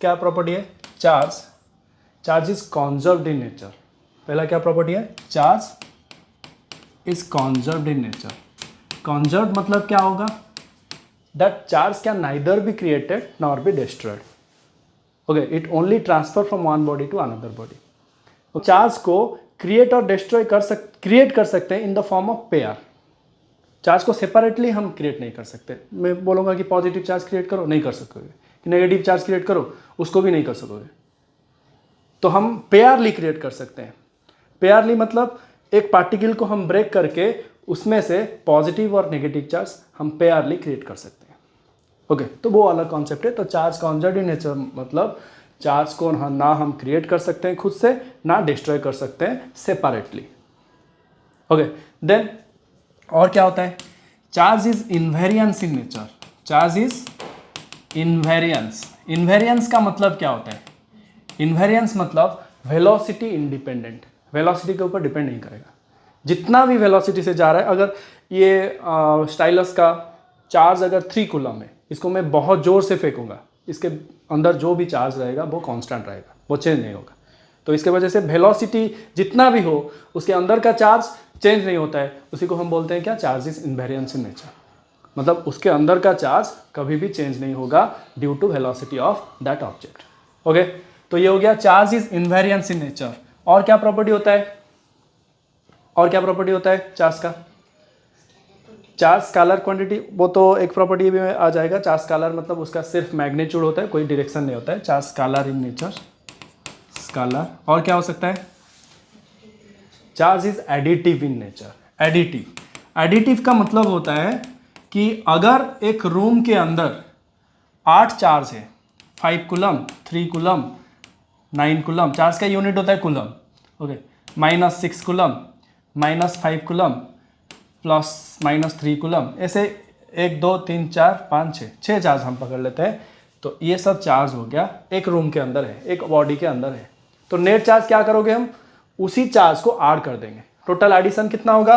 क्या प्रॉपर्टी है? Charge is conserved in nature. पहला क्या प्रॉपर्टी है? Charge is conserved in nature. Conserved मतलब क्या होगा? That charge can neither be created nor be destroyed. Okay, it only transfer from one body to another body. तो charge को create और destroy create कर सकते हैं in the form of pair. Charge को सेपरेटली हम क्रिएट नहीं कर सकते। मैं बोलूँगा कि पॉजिटिव चार्ज क्रिएट करो, नहीं कर सकोगे। कि नेगेटिव चार्ज क्रिएट करो, उसको भी नहीं कर सकोगे। तो हम पेयरली क्रिएट कर सकते हैं। पेयरली मतलब एक पार्टिकल को हम ब्रेक करके उसमें से पॉजिटिव और नेगेटिव चार्ज हम पेयरली क्रिएट कर सकते हैं। ओके, तो वो अलग कॉन्सेप्ट है। तो चार्ज कॉन्जर्व्ड इन नेचर मतलब चार्ज को ना हम क्रिएट कर सकते हैं खुद से, ना डिस्ट्रॉय कर सकते हैं सेपरेटली। ओके, देन और क्या होता है? Charge is invariance in nature. Charge is invariance. Invariance का मतलब क्या होता है? इनवेरियंस मतलब वेलोसिटी इंडिपेंडेंट। वेलोसिटी के ऊपर डिपेंड नहीं करेगा। जितना भी वेलोसिटी से जा रहा है, अगर ये स्टाइलस का चार्ज अगर 3 कूलम है, इसको मैं बहुत जोर से फेंकूंगा, इसके अंदर जो भी चार्ज रहेगा वो कांस्टेंट रहेगा, वो चेंज नहीं होगा। तो इसके वजह से वेलोसिटी जितना भी हो, उसके अंदर का चार्ज चेंज नहीं होता है। उसी को हम बोलते हैं क्या? Charge is invariance in nature. मतलब उसके अंदर का चार्ज कभी भी चेंज नहीं होगा due to velocity of that object. Okay, तो ये हो गया charge is invariance in nature. और क्या प्रॉपर्टी होता है? और क्या प्रॉपर्टी होता है चार्ज का? चार्ज स्केलर क्वांटिटी, वो तो एक प्रॉपर्टी भी आ जाएगा। चार्ज स्केलर मतलब उसका सिर्फ मैग्नीट्यूड होता है, कोई डायरेक्शन नहीं होता है। Charge scalar in nature, scalar. और क्या हो सकता है? Charge is additive in nature. Additive, additive का मतलब होता है कि अगर एक रूम के अंदर 8 चार्ज है, 5 कूलम, 3 कूलम, 9 कूलम, चार्ज का यूनिट होता है coulomb. Okay, -6 coulomb, -5 coulomb, +-3 coulomb, ऐसे 1 2 3 4 5 6 चार्ज हम पकड़ लेते हैं। तो ये सब चार्ज हो गया, एक रूम के अंदर है, एक बॉडी के अंदर है। तो नेट चार्ज क्या करोगे हम? उसी चार्ज को ऐड कर देंगे। टोटल एडिशन कितना होगा?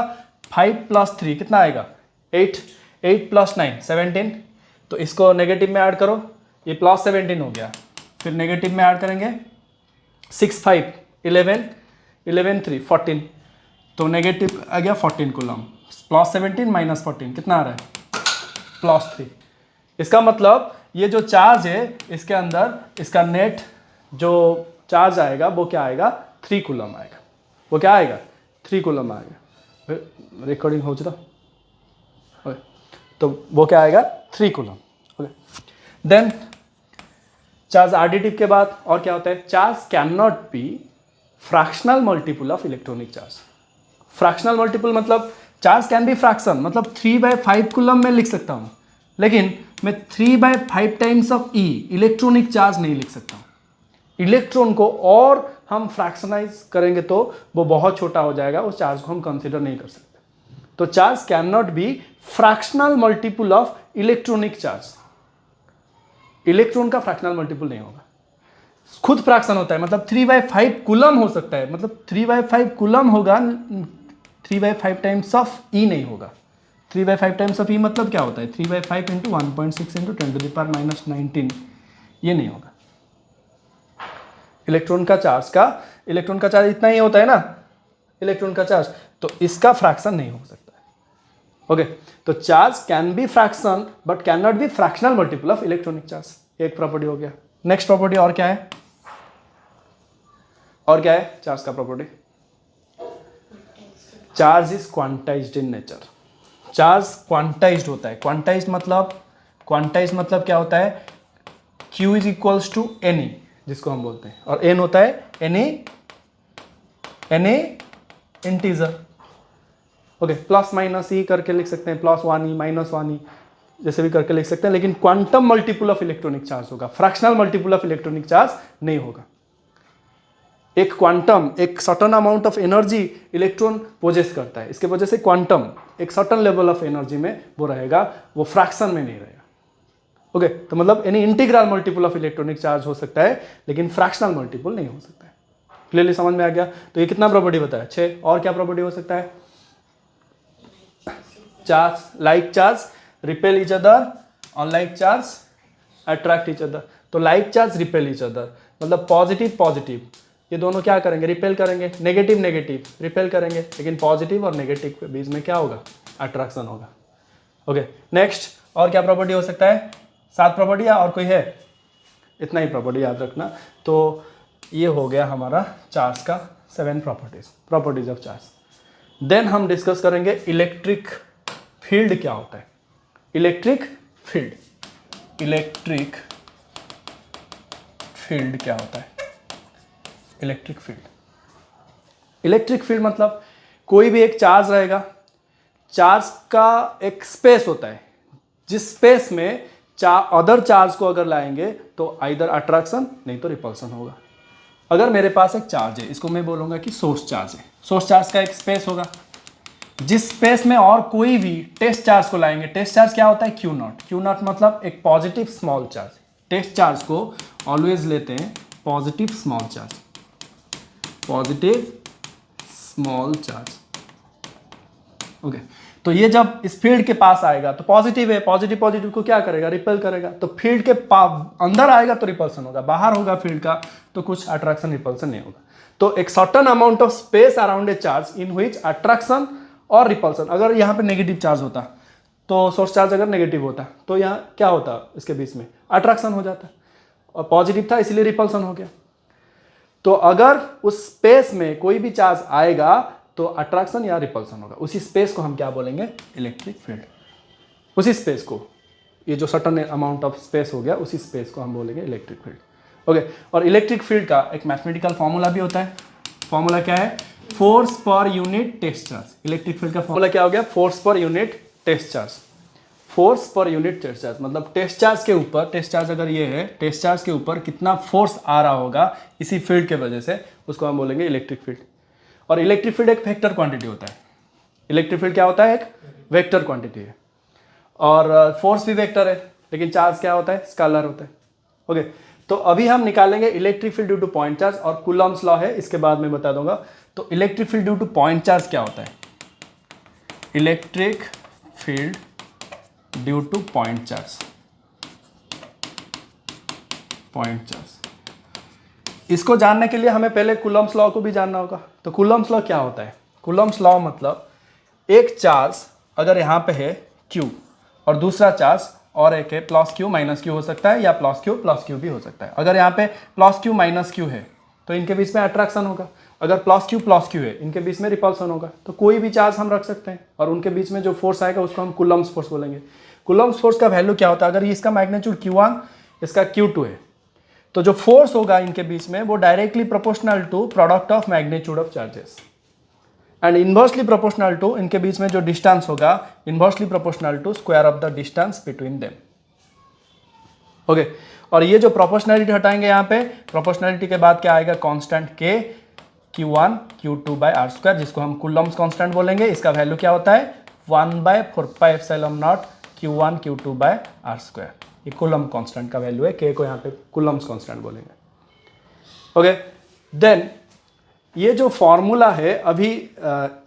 5 + 3 कितना आएगा? 8, 8 + 9 17। तो इसको नेगेटिव में ऐड करो, ये +17 हो गया। फिर नेगेटिव में ऐड करेंगे 6 5 11 11 3 14। तो नेगेटिव आ गया 14 कूलम। +17 - 14 कितना आ रहा है? +3। इसका मतलब ये जो चार्ज है इसके अंदर, इसका नेट जो चार्ज आएगा वो क्या आएगा? 3 कूलम आएगा। वो क्या आएगा? 3 कूलम आएगा। रिकॉर्डिंग हो चुका? तो वो क्या आएगा? 3 coulomb. Okay, then charge additive के बाद और क्या होता है? Charge can not be fractional multiple of electronic charge. Fractional multiple मतलब चार्ज कैन बी फ्रैक्शन, मतलब 3/5 कूलम में लिख सकता हूँ, लेकिन मैं 3/5 times of E electronic charge नहीं लिख सकता हूँ। इलेक्ट्रॉन को और हम फ्रैक्शनाइज करेंगे तो वो बहुत छोटा हो जाएगा, उस चार्ज को हम कंसिडर नहीं कर सकते। तो charge can not be fractional multiple of electronic charge. Electron का फ्रैक्शनल मल्टीपल नहीं होगा, खुद फ्रैक्शन होता है। मतलब 3/5 कूलम हो सकता है, मतलब 3/5 कूलम होगा, 3/5 टाइम्स ऑफ ई नहीं होगा। 3/5 टाइम्स ऑफ ई मतलब क्या होता है? 3/5 × 1.6 × 10⁻⁻19, ये नहीं होगा। इलेक्ट्रॉन का चार्ज इतना ही होता है ना, इलेक्ट्रॉन का चार्ज, तो इसका फ्रैक्शन नहीं हो सकता है। ओके, तो charge can be fraction but can not be fractional multiple of electronic charge. एक प्रॉपर्टी हो गया। नेक्स्ट प्रॉपर्टी और क्या है? और क्या है चार्ज का property? Charge is quantised in nature. Charge quantised होता है। क्वांटाइज्ड मतलब क्या होता है? Q is equals to NE, जिसको हम बोलते हैं, और N होता है NA इंटीजर। ओके, +- करके लिख सकते हैं, +1e -1e, जैसे भी करके लिख सकते हैं, लेकिन quantum multiple of electronic charge होगा, fractional multiple of electronic charge नहीं होगा। एक क्वांटम एक certain amount of energy electron possess करता है, इसके वजह से क्वांटम एक सर्टन लेवल ऑफ एनर्जी में वो रहेगा, वो फ्रैक्शन में नहीं रहेगा। ओके, तो मतलब यानी integral multiple of electronic charge हो सकता है, लेकिन फ्रैक्शनल मल्टीपल नहीं हो सकता है। क्लियरली समझ में आ गया? तो ये कितना प्रॉपर्टी बताया? 6। और क्या प्रॉपर्टी हो सकता है? Charge, like charge repel each other, unlike charge attract each other. तो like charge repel each other, मतलब पॉजिटिव पॉजिटिव ये दोनों क्या करेंगे, रिपेल करेंगे, नेगेटिव नेगेटिव रिपेल करेंगे, लेकिन पॉजिटिव और नेगेटिव के बीच में क्या होगा, अट्रैक्शन होगा। ओके नेक्स्ट, और क्या प्रॉपर्टी हो सकता है, 7 प्रॉपर्टी या और कोई है, इतना ही प्रॉपर्टी याद रखना। तो ये हो गया हमारा चार्ज का 7 प्रॉपर्टीज ऑफ चार्ज। देन हम डिस्कस करेंगे इलेक्ट्रिक फील्ड क्या होता है। इलेक्ट्रिक फील्ड क्या होता है, इलेक्ट्रिक फील्ड मतलब कोई भी एक चार्ज रहेगा, चार्ज का एक स्पेस होता है, जिस स्पेस में अदर चार्ज को अगर लाएंगे तो आइदर अट्रैक्शन नहीं तो रिपल्सन होगा। अगर मेरे पास एक चार्ज है, इसको मैं बोलूंगा कि सोर्स चार्ज है, सोर्स चार्ज का एक स्पेस होगा, जिस स्पेस में और कोई भी टेस्ट चार्ज को लाएंगे, टेस्ट चार्ज क्या होता है, क्यू नॉट मतलब एक positive small charge. Test charge को ऑलवेज लेते हैं पॉजिटिव स्मॉल चार्ज, ओके। तो ये जब इस फील्ड के पास आएगा तो पॉजिटिव है, पॉजिटिव को क्या करेगा, रिपेल करेगा। तो फील्ड के अंदर आएगा तो रिपल्सन होगा, बाहर होगा फील्ड का तो कुछ अट्रैक्शन रिपल्सन नहीं होगा। तो एक certain amount of space around a charge in which attraction और रिपल्सन, अगर यहाँ पे नेगेटिव चार्ज होता तो सोर्स चार्ज अगर नेगेटिव होता तो यहाँ क्या होता, इसके बीच में अट्रैक्शन हो जाता, और पॉजिटिव था इसलिए रिपल्सन हो गया। तो अगर उस स्पेस में कोई भी चार्ज आएगा तो अट्रैक्शन या रिपल्सन होगा, उसी स्पेस को हम क्या बोलेंगे, इलेक्ट्रिक फील्ड। उसी स्पेस को, ये जो सर्टेन अमाउंट ऑफ स्पेस हो गया, उसी स्पेस को हम बोलेंगे इलेक्ट्रिक फील्ड, ओके। और इलेक्ट्रिक फील्ड का एक मैथमेटिकल फॉर्मूला भी होता है। फॉर्मूला क्या है, force per unit test charge. Electric field का फॉर्मूला क्या हो गया, force per unit test charge. Force per unit test charge मतलब टेस्ट चार्ज के ऊपर, टेस्ट चार्ज अगर ये है, टेस्ट चार्ज के ऊपर कितना फोर्स आ रहा होगा इसी फील्ड के वजह से, उसको हम बोलेंगे इलेक्ट्रिक फील्ड। और इलेक्ट्रिक फील्ड एक वेक्टर क्वांटिटी होता है। इलेक्ट्रिक फील्ड क्या होता है, एक वेक्टर क्वांटिटी है। और फोर्स भी वेक्टर है, लेकिन चार्ज क्या होता है, स्केलर होता है, ओके। तो अभी हम निकालेंगे electric field due two point charge, और कूलम्ब्स लॉ है, इसके बाद मैं बता दूंगा। तो electric field due two point charge क्या होता है, electric field due two point charge, इसको जानने के लिए हमें पहले कूलम्ब्स लॉ को भी जानना होगा। तो कूलम्ब्स लॉ क्या होता है, कूलम्ब्स लॉ मतलब एक चार्ज अगर यहाँ पे है Q और दूसरा चार्ज और एक है प्लस Q माइनस Q हो सकता है, या प्लस Q प्लस Q भी हो सकता है। अगर यहाँ पे प्लस Q माइनस Q है तो इनके बीच में अट्रैक्शन होगा, अगर प्लस Q है इनके बीच में रिपल्सन होगा। तो कोई भी चार्ज हम रख सकते हैं और उनके बीच में जो फोर्स आएगा उसको हम कूलम्ब्स फोर्स बोलेंगे। कूलम्ब्स फोर्स का वैल्यू क्या होता है, अगर इसका मैग्नीट्यूड Q1 इसका Q2 है तो जो फोर्स होगा इनके बीच में वो directly proportional to product of magnitude of charges, and inversely proportional to, इनके बीच में जो डिस्टेंस होगा inversely proportional to square of the distance between them, okay. और ये जो प्रोपोर्शनलिटी हटाएंगे यहाँ पे, प्रोपोर्शनलिटी के बाद क्या आएगा, constant K Q1 Q2 by R square, जिसको हम कूलम्ब्स कांस्टेंट बोलेंगे। इसका वैल्यू क्या होता है, 1/4πε0 Q1 Q2 by R square. ये कूलम्ब कांस्टेंट का वैल्यू है, K को यहाँ पे कूलम्ब्स कांस्टेंट बोलेंगे, ओके। देन ये जो फॉर्मूला है, अभी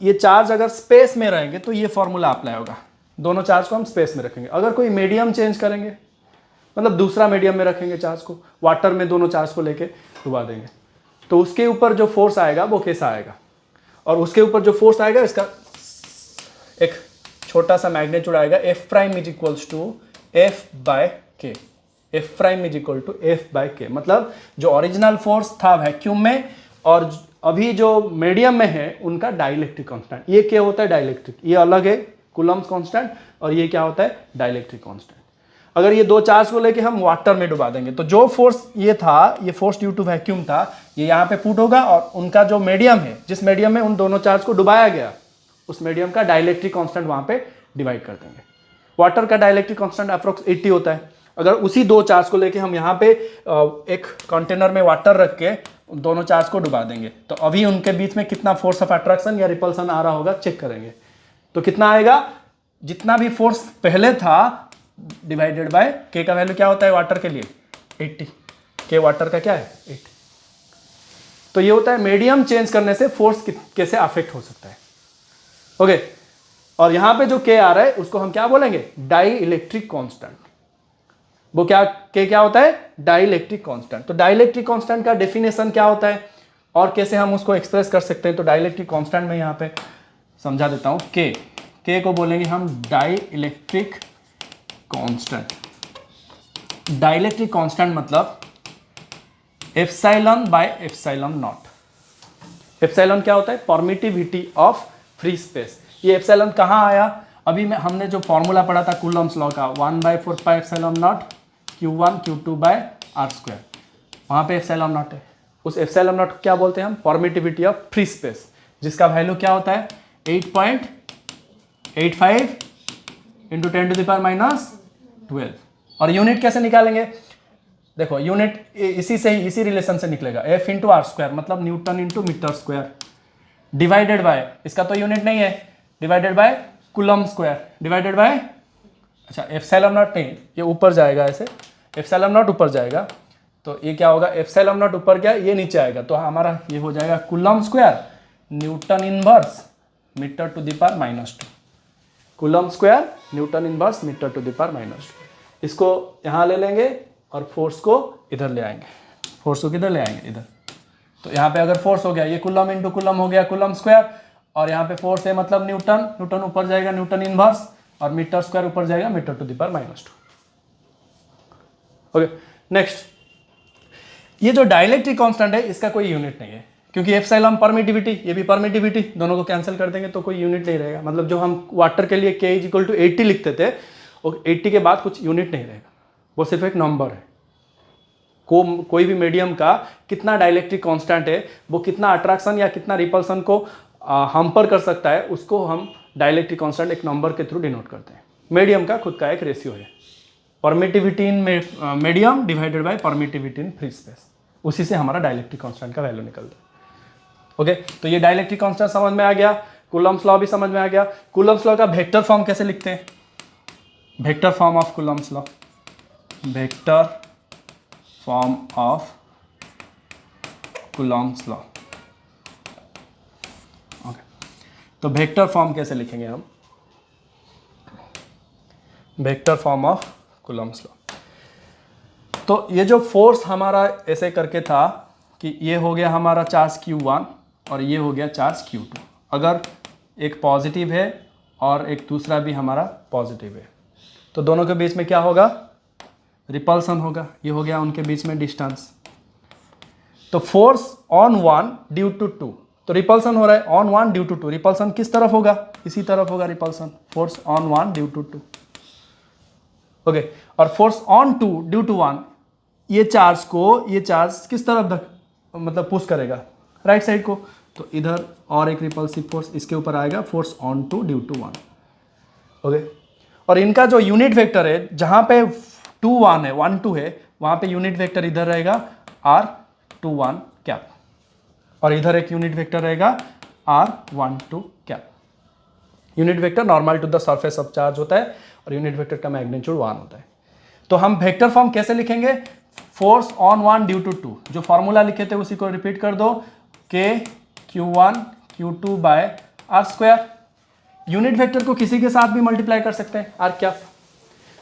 ये चार्ज अगर स्पेस में रहेंगे तो ये फॉर्मूला अप्लाई होगा। दोनों चार्ज को हम स्पेस में रखेंगे। अगर कोई मीडियम चेंज करेंगे, मतलब दूसरा मीडियम में रखेंगे चार्ज को, वाटर में दोनों चार्ज को लेके डुबा देंगे, तो उसके ऊपर जो फोर्स आएगा वो कैसा आएगा, और उसके ऊपर जो फोर्स आएगा इसका एक छोटा सा मैग्नीट्यूड आएगा, F prime is equals to F/K। F prime is equal to F/K, मतलब जो ओरिजिनल फोर्स था वैक्यूम में और अभी जो मीडियम में है उनका डाइलेक्ट्रिक कांस्टेंट। ये क्या होता है, डाइलेक्ट्रिक, ये अलग है कूलम्ब्स कांस्टेंट, और ये क्या होता है, डाइलेक्ट्रिक कांस्टेंट। अगर ये दो चार्ज को लेके हम वाटर में डुबा देंगे तो जो फोर्स ये था, ये फोर्स ड्यू टू वैक्यूम था, ये यहाँ पे पुट होगा, और उनका जो मीडियम है, जिस मीडियम में उन दोनों चार्ज को डुबाया गया, उस मीडियम का डाइलेक्ट्रिक कांस्टेंट वहाँ पे डिवाइड कर देंगे। वाटर का डाइलेक्ट्रिक कांस्टेंट अप्रोक्स 80 होता है। अगर उसी दो चार्ज को लेके हम यहाँ पे एक कंटेनर में वाटर रख के दोनों चार्ज को डुबा देंगे, तो अभी उनके बीच में कितना फोर्स ऑफ अट्रैक्शन या रिपल्सन आ रहा होगा चेक करेंगे। तो कितना आएगा, जितना भी फोर्स पहले था डिवाइडेड बाय K का वैल्यू क्या होता है वाटर के लिए, 80। K वाटर का क्या है, 80। तो ये होता है मीडियम चेंज करने से फोर्स कैसे अफेक्ट हो सकता है, ओके। और यहां पे जो K आ रहा है उसको हम क्या बोलेंगे, डाई इलेक्ट्रिक कांस्टेंट। वो क्या के क्या होता है, डाइलेक्ट्रिक कांस्टेंट। तो डाइलेक्ट्रिक कांस्टेंट का डेफिनेशन क्या होता है और कैसे हम उसको एक्सप्रेस कर सकते हैं, तो डाइलेक्ट्रिक कांस्टेंट में यहाँ पे समझा देता हूँ। के को बोलेंगे हम डाइलेक्ट्रिक कांस्टेंट। डाइलेक्ट्रिक कांस्टेंट मतलब epsilon bye epsilon not. Epsilon क्या होता है, परमिटिविटी ऑफ फ्री स्पेस। ये एप्सिलॉन कहाँ आया, अभी में हमने जो फॉर्मूला पढ़ा था कूलम्स लॉ का, 1/4 pi epsilon naught Q1 Q2 by R square, वहाँ पे एप्सिलॉन नॉट है। उस एप्सिलॉन नॉट को क्या बोलते हैं हम, परमिटिविटी ऑफ फ्री स्पेस, जिसका वैल्यू क्या होता है 8.85 इंटू 10⁻⁻12। और यूनिट कैसे निकालेंगे, देखो यूनिट इसी से ही, इसी रिलेशन से निकलेगा, F इंटू आर स्क्वायर मतलब newton into metre square, divided by, इसका तो यूनिट नहीं है, divided by coulomb square, divided by, अच्छा एप्सिलॉन नॉट नहीं, ये ऊपर जाएगा ऐसे, एप्सिलॉन नॉट ऊपर जाएगा, तो ये क्या होगा, एप्सिलॉन नॉट ऊपर गया, ये नीचे आएगा, तो हमारा ये हो जाएगा coulomb square newton inverse metre to the power -2। Coulomb square newton inverse metre to the power -2। इसको यहाँ ले लेंगे और फोर्स को इधर ले आएंगे, फोर्स को किधर ले आएंगे, इधर। तो यहाँ पे अगर फोर्स हो गया, ये कूलम इंटू कूलम हो गया कूलम स्क्वायर, और यहाँ पे फोर्स है मतलब न्यूटन, न्यूटन ऊपर जाएगा न्यूटन इनवर्स, और मीटर स्क्वायर ऊपर जाएगा metre to the power -2। Okay, next, ये जो डाइलेक्ट्रिक कांस्टेंट है इसका कोई यूनिट नहीं है, क्योंकि एप्सिलॉन परमिटिविटी, ये भी परमिटिविटी, दोनों को कैंसिल कर देंगे तो कोई यूनिट नहीं रहेगा। मतलब जो हम वाटर के लिए K = 80 लिखते थे, और 80 के बाद कुछ यूनिट नहीं रहेगा, वो सिर्फ एक नंबर है। कोई भी मीडियम का कितना डाइलेक्ट्रिक कांस्टेंट है, वो कितना अट्रैक्शन या कितना रिपल्सन को हमपर कर सकता है, उसको हम डाइलेक्ट्रिक कांस्टेंट एक नंबर के थ्रू डिनोट करते हैं। मीडियम का खुद का एक रेशियो है, permittivity in medium divided by permittivity in free space, उसी से हमारा डाइलेक्ट्रिक कांस्टेंट का वैल्यू निकलता है। ओके, तो ये डाइलेक्ट्रिक कांस्टेंट समझ में आ गया, कूलम्स लॉ भी समझ में आ गया। कूलम्स लॉ का वेक्टर फॉर्म कैसे लिखते हैं, vector form of coulomb's law, vector form of coulomb's law. Okay, तो वेक्टर फॉर्म कैसे लिखेंगे हम, vector form of coulomb's law. तो ये जो फोर्स हमारा ऐसे करके था कि ये हो गया हमारा चार्ज Q1 और ये हो गया चार्ज Q2, अगर एक पॉजिटिव है और एक दूसरा भी हमारा पॉजिटिव है, तो दोनों के बीच में क्या होगा, रिपल्सन होगा, ये हो गया उनके बीच में डिस्टेंस। तो force on one due to two, तो रिपल्सन हो रहा है on one due to two, repulsion किस तरफ होगा, इसी तरफ होगा repulsion, force on one due to two. Okay, और force on two due to one, ये चार्ज किस तरफ मतलब पुश करेगा, राइट साइड को, तो इधर और एक रिपल्सिव फोर्स इसके ऊपर आएगा, force on two due to one. Okay, और इनका जो यूनिट वेक्टर है, जहां पे 2 1 है, 1 2 है, वहां पे यूनिट वेक्टर इधर रहेगा R21 कैप, और इधर एक यूनिट वेक्टर रहेगा R12 cap. Unit vector normal to the surface of charge होता है, और यूनिट वेक्टर का मैग्नीट्यूड 1 होता है। तो हम वेक्टर फॉर्म कैसे लिखेंगे, force on one due to two, जो फॉर्मूला लिखे थे उसी को रिपीट कर दो, K Q1 Q2 by R square. Unit vector को किसी के साथ भी मल्टीप्लाई कर सकते हैं, R क्या।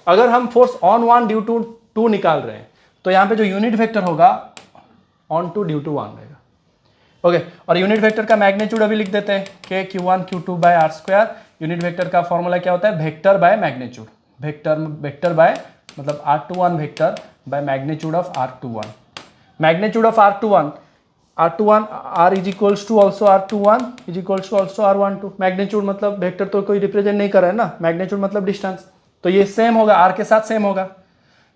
अगर हम force on one due to two निकाल रहे हैं, तो यहाँ पे जो यूनिट वेक्टर होगा on two due to one रहेगा। ओके, और यूनिट वेक्टर का मैग्नीट्यूड अभी लिख देते हैं, K Q1 Q2 by R square. Unit vector का फॉर्मूला क्या होता है, vector by magnitude, vector by मतलब R21 vector by magnitude of R21, magnitude of R21 R is equals to also R21 is equals to also R12। Magnitude मतलब vector तो कोई represent नहीं कर रहा है ना, मैग्नीट्यूड मतलब डिस्टेंस, तो ये सेम होगा, R के साथ सेम होगा।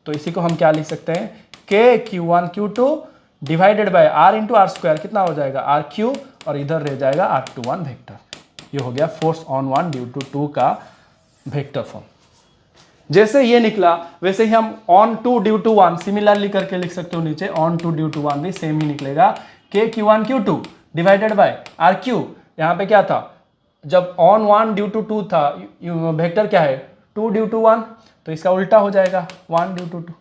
तो इसी को हम क्या लिख सकते हैं, K Q1 Q2 divided by R into R square, कितना हो जाएगा R3, और इधर रह जाएगा R21 वेक्टर। ये हो गया force on one due to two का वेक्टर फॉर्म। जैसे ये निकला वैसे ही हम on two due to one similarly करके लिख सकते हो नीचे, on two due to one भी सेम ही निकलेगा, K Q1 Q2 divided bye RQ। यहाँ पे क्या था, जब on one due to two था, वेक्टर क्या है 2 ड्यू टू वन, तो इसका उल्टा हो जाएगा 1 ड्यू टू 2,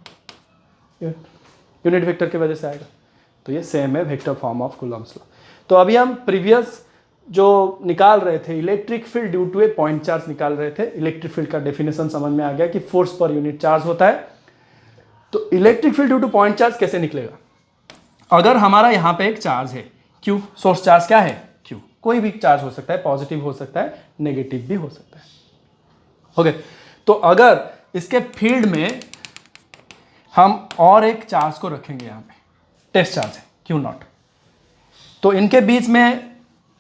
यूनिट वेक्टर की वजह से आएगा। तो ये सेम है vector form of coulomb's law. तो अभी हम प्रीवियस जो निकाल रहे थे electric field due to a point charge निकाल रहे थे, इलेक्ट्रिक फील्ड का डेफिनेशन समझ में आ गया कि फोर्स पर यूनिट चार्ज होता है, तो electric field due two point charge कैसे निकलेगा? अगर हमारा यहाँ पे एक चार्ज है Q, सोर्स चार्ज क्या है Q, कोई भी चार्ज हो सकता है, पॉजिटिव हो सकता है, नेगेटिव भी हो सकता है। ओके, तो अगर इसके फील्ड में हम और एक चार्ज को रखेंगे, यहाँ पे टेस्ट चार्ज है Q0, तो इनके बीच में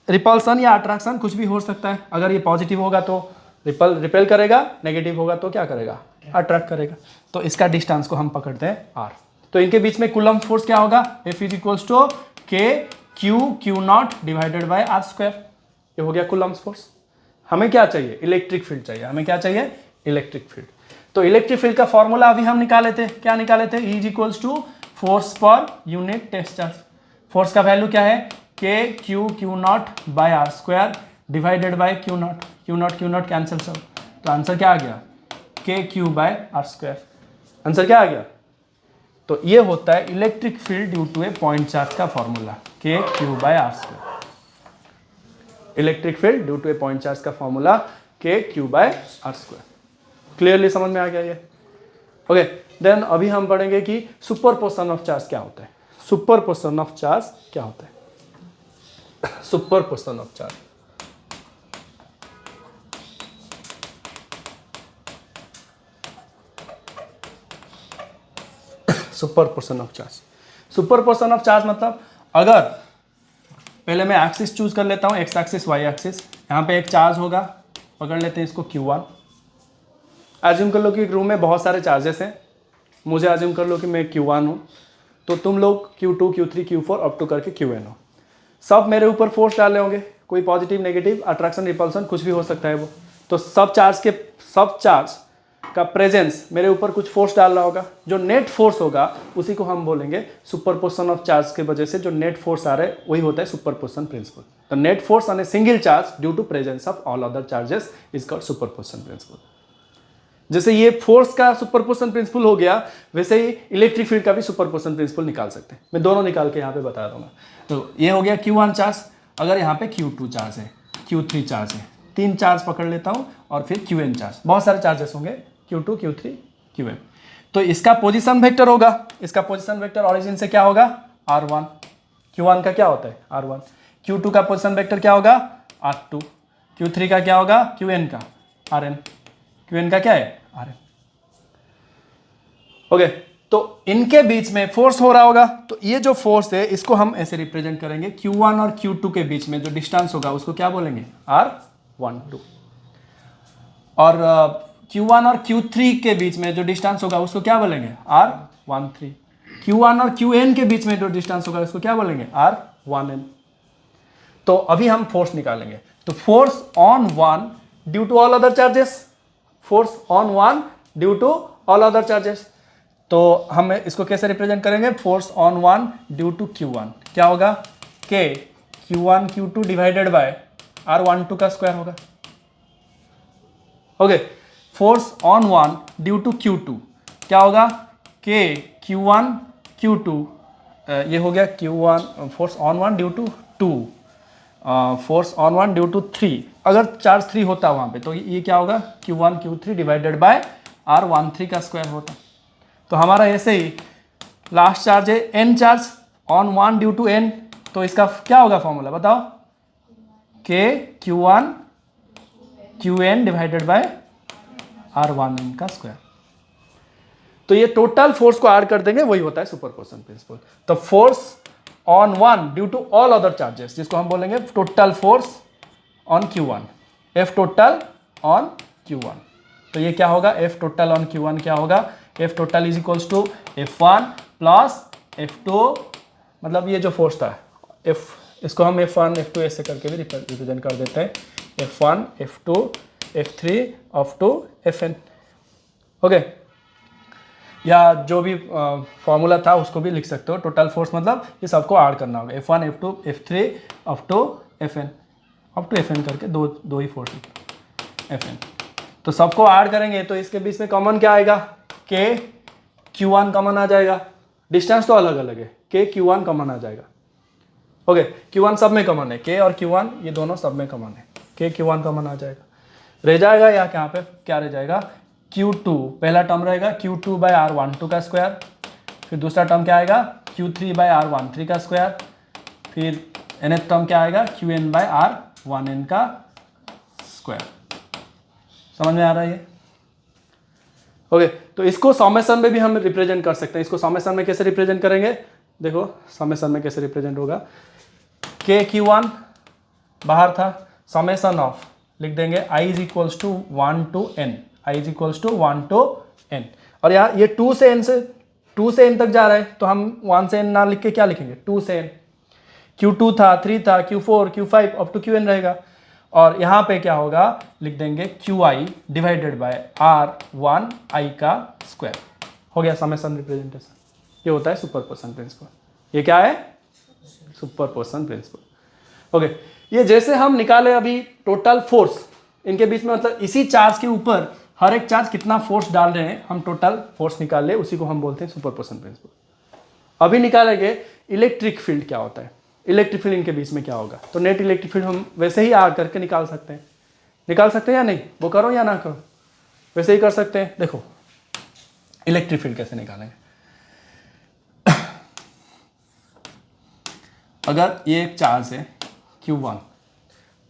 रिपल्सन या अट्रैक्शन कुछ भी हो सकता है। अगर ये पॉजिटिव होगा तो रिपेल करेगा, नेगेटिव होगा तो क्या करेगा, अट्रैक्ट करेगा। तो इसका डिस्टेंस को हम पकड़ते हैं R। तो इनके बीच में कूलम्ब फोर्स क्या होगा, F is equals to K Q0 divided by R square. ये हो गया कूलम्ब फोर्स। हमें क्या चाहिए, इलेक्ट्रिक फील्ड चाहिए। हमें क्या चाहिए, इलेक्ट्रिक फील्ड। तो इलेक्ट्रिक फील्ड का फॉर्मूला अभी हम निकाले थे, क्या निकाले थे, E is equals to force per unit test charge. Force का वैल्यू क्या है, K Q0 by R square divided by Q0 cancel सब। तो आंसर क्या आ गया, K Q by R square. Answer क्या आ गया? तो ये होता है electric field due to a point charge का formula, K Q by R square. Electric field due to a point charge का formula K Q by R square. Clearly समझ में आ गया ये? ओके, देन अभी हम पढ़ेंगे कि सुपरपोजिशन ऑफ चार्ज क्या होता है। सुपरपोजिशन ऑफ चार्ज क्या होता है? Superposition of charge, superposition of charge. Superposition of charge मतलब, अगर पहले मैं एक्सिस चूज कर लेता हूं, एक्स एक्सिस वाई एक्सिस। यहाँ पे एक चार्ज होगा, पकड़ लेते हैं इसको Q1। एज्यूम कर लो कि एक रूम में बहुत सारे चार्जेस हैं, मुझे एज्यूम कर लो कि मैं Q1 हूँ, तो तुम लोग Q2 Q3 Q4 up to करके Qn हो। सब मेरे ऊपर फोर्स डाले होंगे, कोई पॉजिटिव नेगेटिव अट्रैक्शन रिपल्सन कुछ भी हो सकता है वो। तो सब चार्ज का प्रेजेंस मेरे ऊपर कुछ फोर्स डाल रहा होगा। जो नेट फोर्स होगा उसी को हम बोलेंगे सुपरपोजिशन ऑफ चार्ज के वजह से जो नेट फोर्स आ रहा है वही होता है सुपरपोजिशन प्रिंसिपल। तो net force on a single charge due to presence of all other charges is called superposition principle. जैसे ये फोर्स का सुपरपोजिशन प्रिंसिपल हो गया, वैसे ही इलेक्ट्रिक फील्ड का भी सुपरपोजिशन प्रिंसिपल निकाल सकते हैं। मैं दोनों निकाल के यहाँ पे बता दूंगा। तो ये हो गया Q1 चार्ज, अगर यहाँ पे Q2 चार्ज है, Q3 चार्ज है, 3 चार्ज पकड़ लेता हूँ, और फिर Qn चार्ज, बहुत सारे चार्जेस होंगे Q2 Q3 Qn। तो इसका पोजिशन वेक्टर होगा, इसका पोजिशन वेक्टर ऑरिजिन से क्या होगा, R1। Q1 का क्या होता है, R1। Q2 का पोजिशन वेक्टर क्या होगा, R2। Q3 का क्या होगा, Qn का Rn। Qn का क्या है, Rn। ओके, तो इनके बीच में फोर्स हो रहा होगा। तो ये जो फोर्स है इसको हम ऐसे रिप्रेजेंट करेंगे, Q1 और Q2 के बीच में जो डिस्टेंस होगा उसको क्या बोलेंगे, R12। और Q1 और Q3 के बीच में जो डिस्टेंस होगा उसको क्या बोलेंगे, R13। Q1 और Qn के बीच में जो डिस्टेंस होगा उसको क्या बोलेंगे, R1n। तो अभी हम फोर्स निकालेंगे। तो force on one due to all other charges, force on one due to all other charges. तो हम इसको कैसे रिप्रेजेंट करेंगे, force on one due to Q1 क्या होगा, K Q1 Q2 divided bye R12 का स्क्वायर होगा। Okay, force on one due to Q2 क्या होगा, K Q1 Q2, ये हो गया Q1 force on one due to 2, force on one due to 3। अगर चार्ज 3 होता वहाँ पे तो ये क्या होगा, Q1 Q3 divided by R13 का स्क्वायर होता। तो हमारा ऐसे ही लास्ट चार्ज है N charge on one due to N। तो इसका क्या होगा फॉर्मूला बताओ, K Q1 Qn divided by R1n का स्क्वायर। तो ये टोटल फोर्स को ऐड कर देंगे, वही होता है सुपरपोजिशन प्रिंसिपल। तो force on one due to all other charges, जिसको हम बोलेंगे total force on Q1, F total on Q1। तो ये क्या होगा, F टोटल ऑन Q1 क्या होगा, F total is equals to F1 plus F2, मतलब ये जो फोर्स था F, इसको हम F1 F2 ऐसे करके भी रिप्रेजेंट कर देते हैं, F1 F2 F3 up to Fn। Okay, या जो भी फॉर्मूला था उसको भी लिख सकते हो। टोटल फोर्स मतलब ये सबको ऐड करना होगा, F1 F2 F3 up to Fn करके दो ही फोर्स Fn। तो सबको ऐड करेंगे तो इसके बीच में कॉमन क्या आएगा, K Q1 कॉमन आ जाएगा। डिस्टेंस तो अलग अलग है, K Q1 कॉमन आ जाएगा। ओके, Q1 सब में कॉमन है, K और Q1 ये दोनों सब में कॉमन है, K Q1 कॉमन आ जाएगा। रह जाएगा या यहाँ पे क्या रह जाएगा, Q2 पहला टर्म रहेगा Q2 बाय R12 का स्क्वायर, फिर दूसरा टर्म क्या आएगा Q3 बाय R13 का स्क्वायर, फिर nth टर्म क्या आएगा Qn बाय R1n का स्क्वायर। समझ में आ रहा है ये? ओके, तो इसको समेशन में भी हम रिप्रेजेंट कर सकते हैं। इसको समेशन में कैसे रिप्रेजेंट करेंगे, देखो समेशन में कैसे रिप्रेजेंट होगा, के Q1 बाहर था, समेशन ऑफ लिख देंगे i is equals to 1 to n, i is equals to 1 to n, और यहाँ ये 2 से n तक जा रहा है तो हम 1 से n ना लिख के क्या लिखेंगे 2 से n, Q2 था, 3 था, Q4, Q5 up to Qn रहेगा, और यहाँ पे क्या होगा लिख देंगे Qi डिवाइडेड बाय R1i का स्क्वायर। हो गया समेशन रिप्रेजेंटेशन। ये होता है सुपरपोजिशन प्रिंसिपल। ये क्या है सुपरपोजिशन प्रिंसिपल। ओके, ये जैसे हम निकाले अभी टोटल फोर्स इनके बीच में, मतलब इसी चार्ज के ऊपर हर एक चार्ज कितना फोर्स डाल रहे हैं, हम टोटल फोर्स निकाल ले, उसी को हम बोलते हैं सुपरपोजिशन प्रिंसिपल। अभी निकालेंगे इलेक्ट्रिक फील्ड क्या होता है, इलेक्ट्रिक फील्ड इनके बीच में क्या होगा। तो नेट इलेक्ट्रिक फील्ड हम वैसे ही आ करके निकाल सकते हैं या नहीं, वो करो या ना करो, वैसे ही कर सकते हैं। देखो इलेक्ट्रिक फील्ड कैसे निकालेंगे, अगर ये एक चार्ज है Q1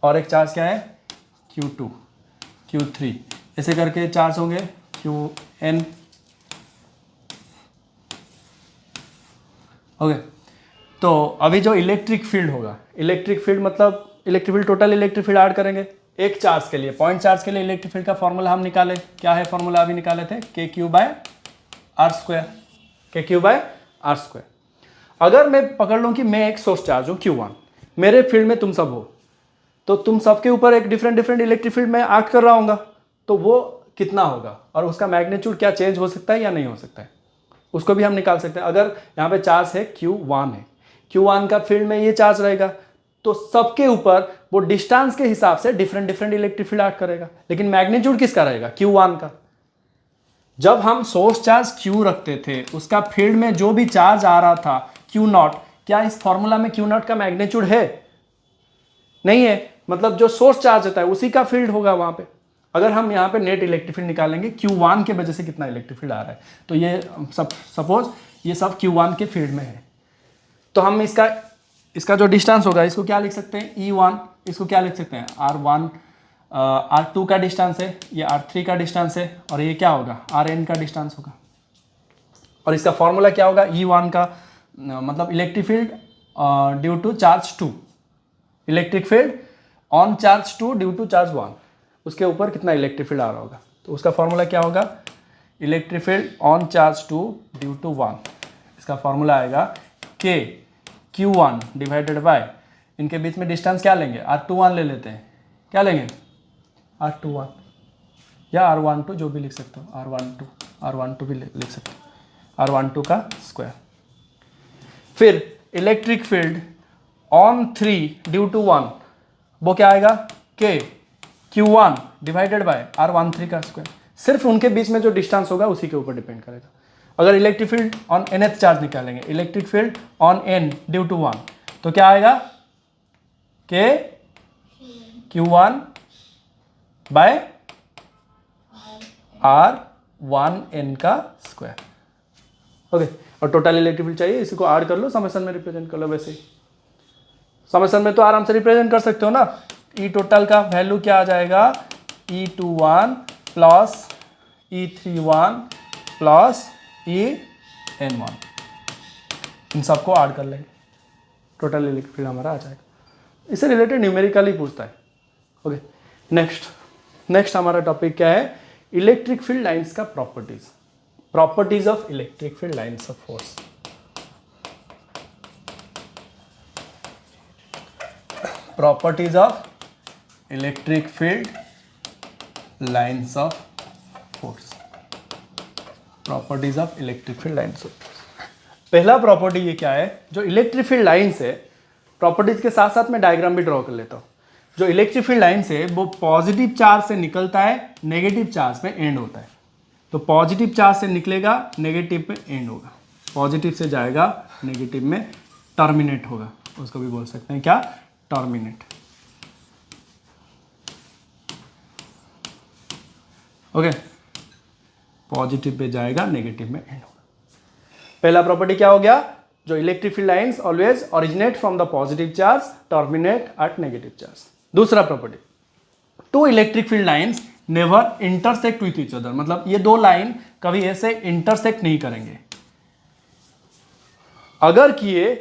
और एक चार्ज क्या है Q2, Q3, ऐसे करके चार्ज होंगे Qn। ओके, तो अभी जो इलेक्ट्रिक फील्ड होगा, इलेक्ट्रिक फील्ड मतलब electric field, total electric field add करेंगे एक चार्ज के लिए, पॉइंट चार्ज के लिए इलेक्ट्रिक फील्ड का फॉर्मूला हम निकाले, क्या है फॉर्मूला अभी निकाले थे, KQ by R square, KQ by R square. अगर मैं पकड़ लूँ कि मैं एक सोर्स चार्ज हूँ Q1, मेरे फील्ड में तुम सब हो, तो तुम सबके ऊपर एक डिफरेंट इलेक्ट्रिक फील्ड में एक्ट कर रहा हूँगा, तो वो कितना होगा और उसका मैग्नीट्यूड क्या चेंज हो सकता है या नहीं हो सकता है, उसको भी हम निकाल सकते हैं। अगर यहाँ पे चार्ज है Q1 है, Q1 का फील्ड में ये चार्ज रहेगा, तो सबके ऊपर वो डिस्टेंस के हिसाब से डिफरेंट इलेक्ट्रिक फील्ड एक्ट करेगा, लेकिन मैग्नीट्यूड किसका रहेगा Q1 का। जब हम सोर्स चार्ज Q रखते थे, उसका फील्ड में जो भी चार्ज आ रहा था Q0, क्या इस फॉर्मूला में Q0 का मैग्नीट्यूड है? नहीं है, मतलब जो सोर्स चार्ज होता है उसी का फील्ड होगा वहां पे। अगर हम यहाँ पे नेट इलेक्ट्रिक फील्ड निकालेंगे Q1 के वजह से कितना इलेक्ट्रिक फील्ड आ रहा है, तो ये सब सपोज ये सब Q1 के फील्ड में है, तो हम इसका जो डिस्टेंस होगा इसको क्या लिख सकते हैं E1, इसको क्या लिख सकते हैं R1, R2 का डिस्टेंस है, ये R3 का डिस्टेंस है, और ये क्या होगा Rn का डिस्टेंस होगा। और इसका फॉर्मूला क्या होगा E1 का, मतलब electric field due to charge 2, electric field on charge 2 due to charge 1, उसके ऊपर कितना इलेक्ट्रिक फील्ड आ रहा होगा, तो उसका फॉर्मूला क्या होगा electric field on charge 2 due to 1, इसका फॉर्मूला आएगा K Q1 डिवाइडेड बाय, इनके बीच में डिस्टेंस क्या लेंगे R21 ले लेते हैं, क्या लेंगे R21 या R12 जो भी लिख सकते हो, R12 भी लिख सकते हो, R12 का स्क्वायर। फिर electric field on 3 due to 1, वो क्या आएगा K Q1 divided by R13 का स्क्वायर। सिर्फ उनके बीच में जो डिस्टेंस होगा उसी के ऊपर डिपेंड करेगा। अगर electric field on nth charge निकालेंगे, electric field on n due to 1, तो क्या आएगा K Q1 बाय R1n का स्क्वायर। ओके, और टोटल इलेक्ट्रिक फील्ड चाहिए, इसी को ऐड कर लो, समेशन में रिप्रेजेंट कर लो। वैसे ही समेशन में तो आराम से रिप्रेजेंट कर सकते हो ना, ई टोटल का वैल्यू क्या आ जाएगा E21 plus E31 plus En1, इन सबको ऐड कर लेंगे, टोटल इलेक्ट्रिक फील्ड हमारा आ जाएगा। इससे रिलेटेड न्यूमेरिकली पूछता है। ओके, नेक्स्ट हमारा टॉपिक क्या है, इलेक्ट्रिक फील्ड लाइंस का properties of electric field lines of force. Properties of electric field lines of force, properties of electric field lines of force. पहला प्रॉपर्टी ये क्या है, जो इलेक्ट्रिक फील्ड लाइंस है, प्रॉपर्टीज के साथ साथ मैं डायग्राम भी ड्रॉ कर लेता हूँ। जो इलेक्ट्रिक फील्ड लाइंस है वो पॉजिटिव चार्ज से निकलता है, नेगेटिव चार्ज में एंड होता है। तो पॉजिटिव चार्ज से निकलेगा, नेगेटिव में एंड होगा, पॉजिटिव से जाएगा, नेगेटिव में टर्मिनेट होगा, उसको भी बोल सकते हैं क्या टर्मिनेट। ओके, पॉजिटिव पे जाएगा, नेगेटिव में एंड होगा। पहला प्रॉपर्टी क्या हो गया, जो electric field lines always originate from the positive charge, terminate at negative charge. दूसरा property, two electric field lines never intersect with each other, मतलब ये दो लाइन कभी ऐसे इंटरसेक्ट नहीं करेंगे, अगर किए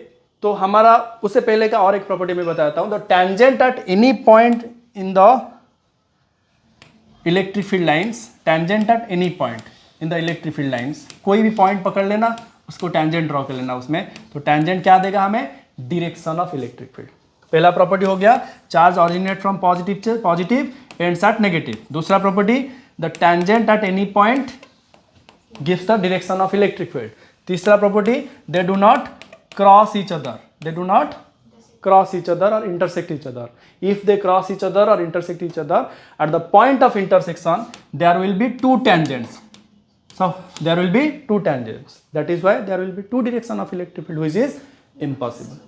तो हमारा, उससे पहले का और एक प्रॉपर्टी मैं बताता हूं, the tangent at any point in the electric field lines, tangent at any point in the electric field lines, कोई भी पॉइंट पकड़ लेना, उसको टेंजेंट ड्रॉ कर लेना उसमें, तो टेंजेंट क्या देगा हमें, डायरेक्शन ऑफ इलेक्ट्रिक फील्ड। पहला प्रॉपर्टी हो गया, charge originate from positive ends at negative. दूसरा property, the tangent at any point gives the direction of electric field. तीसरा property, they do not cross each other, they do not cross each other or intersect each other. If they cross each other or intersect each other, at the point of intersection there will be two tangents, so there will be two tangents, that is why there will be two direction of electric field, which is impossible.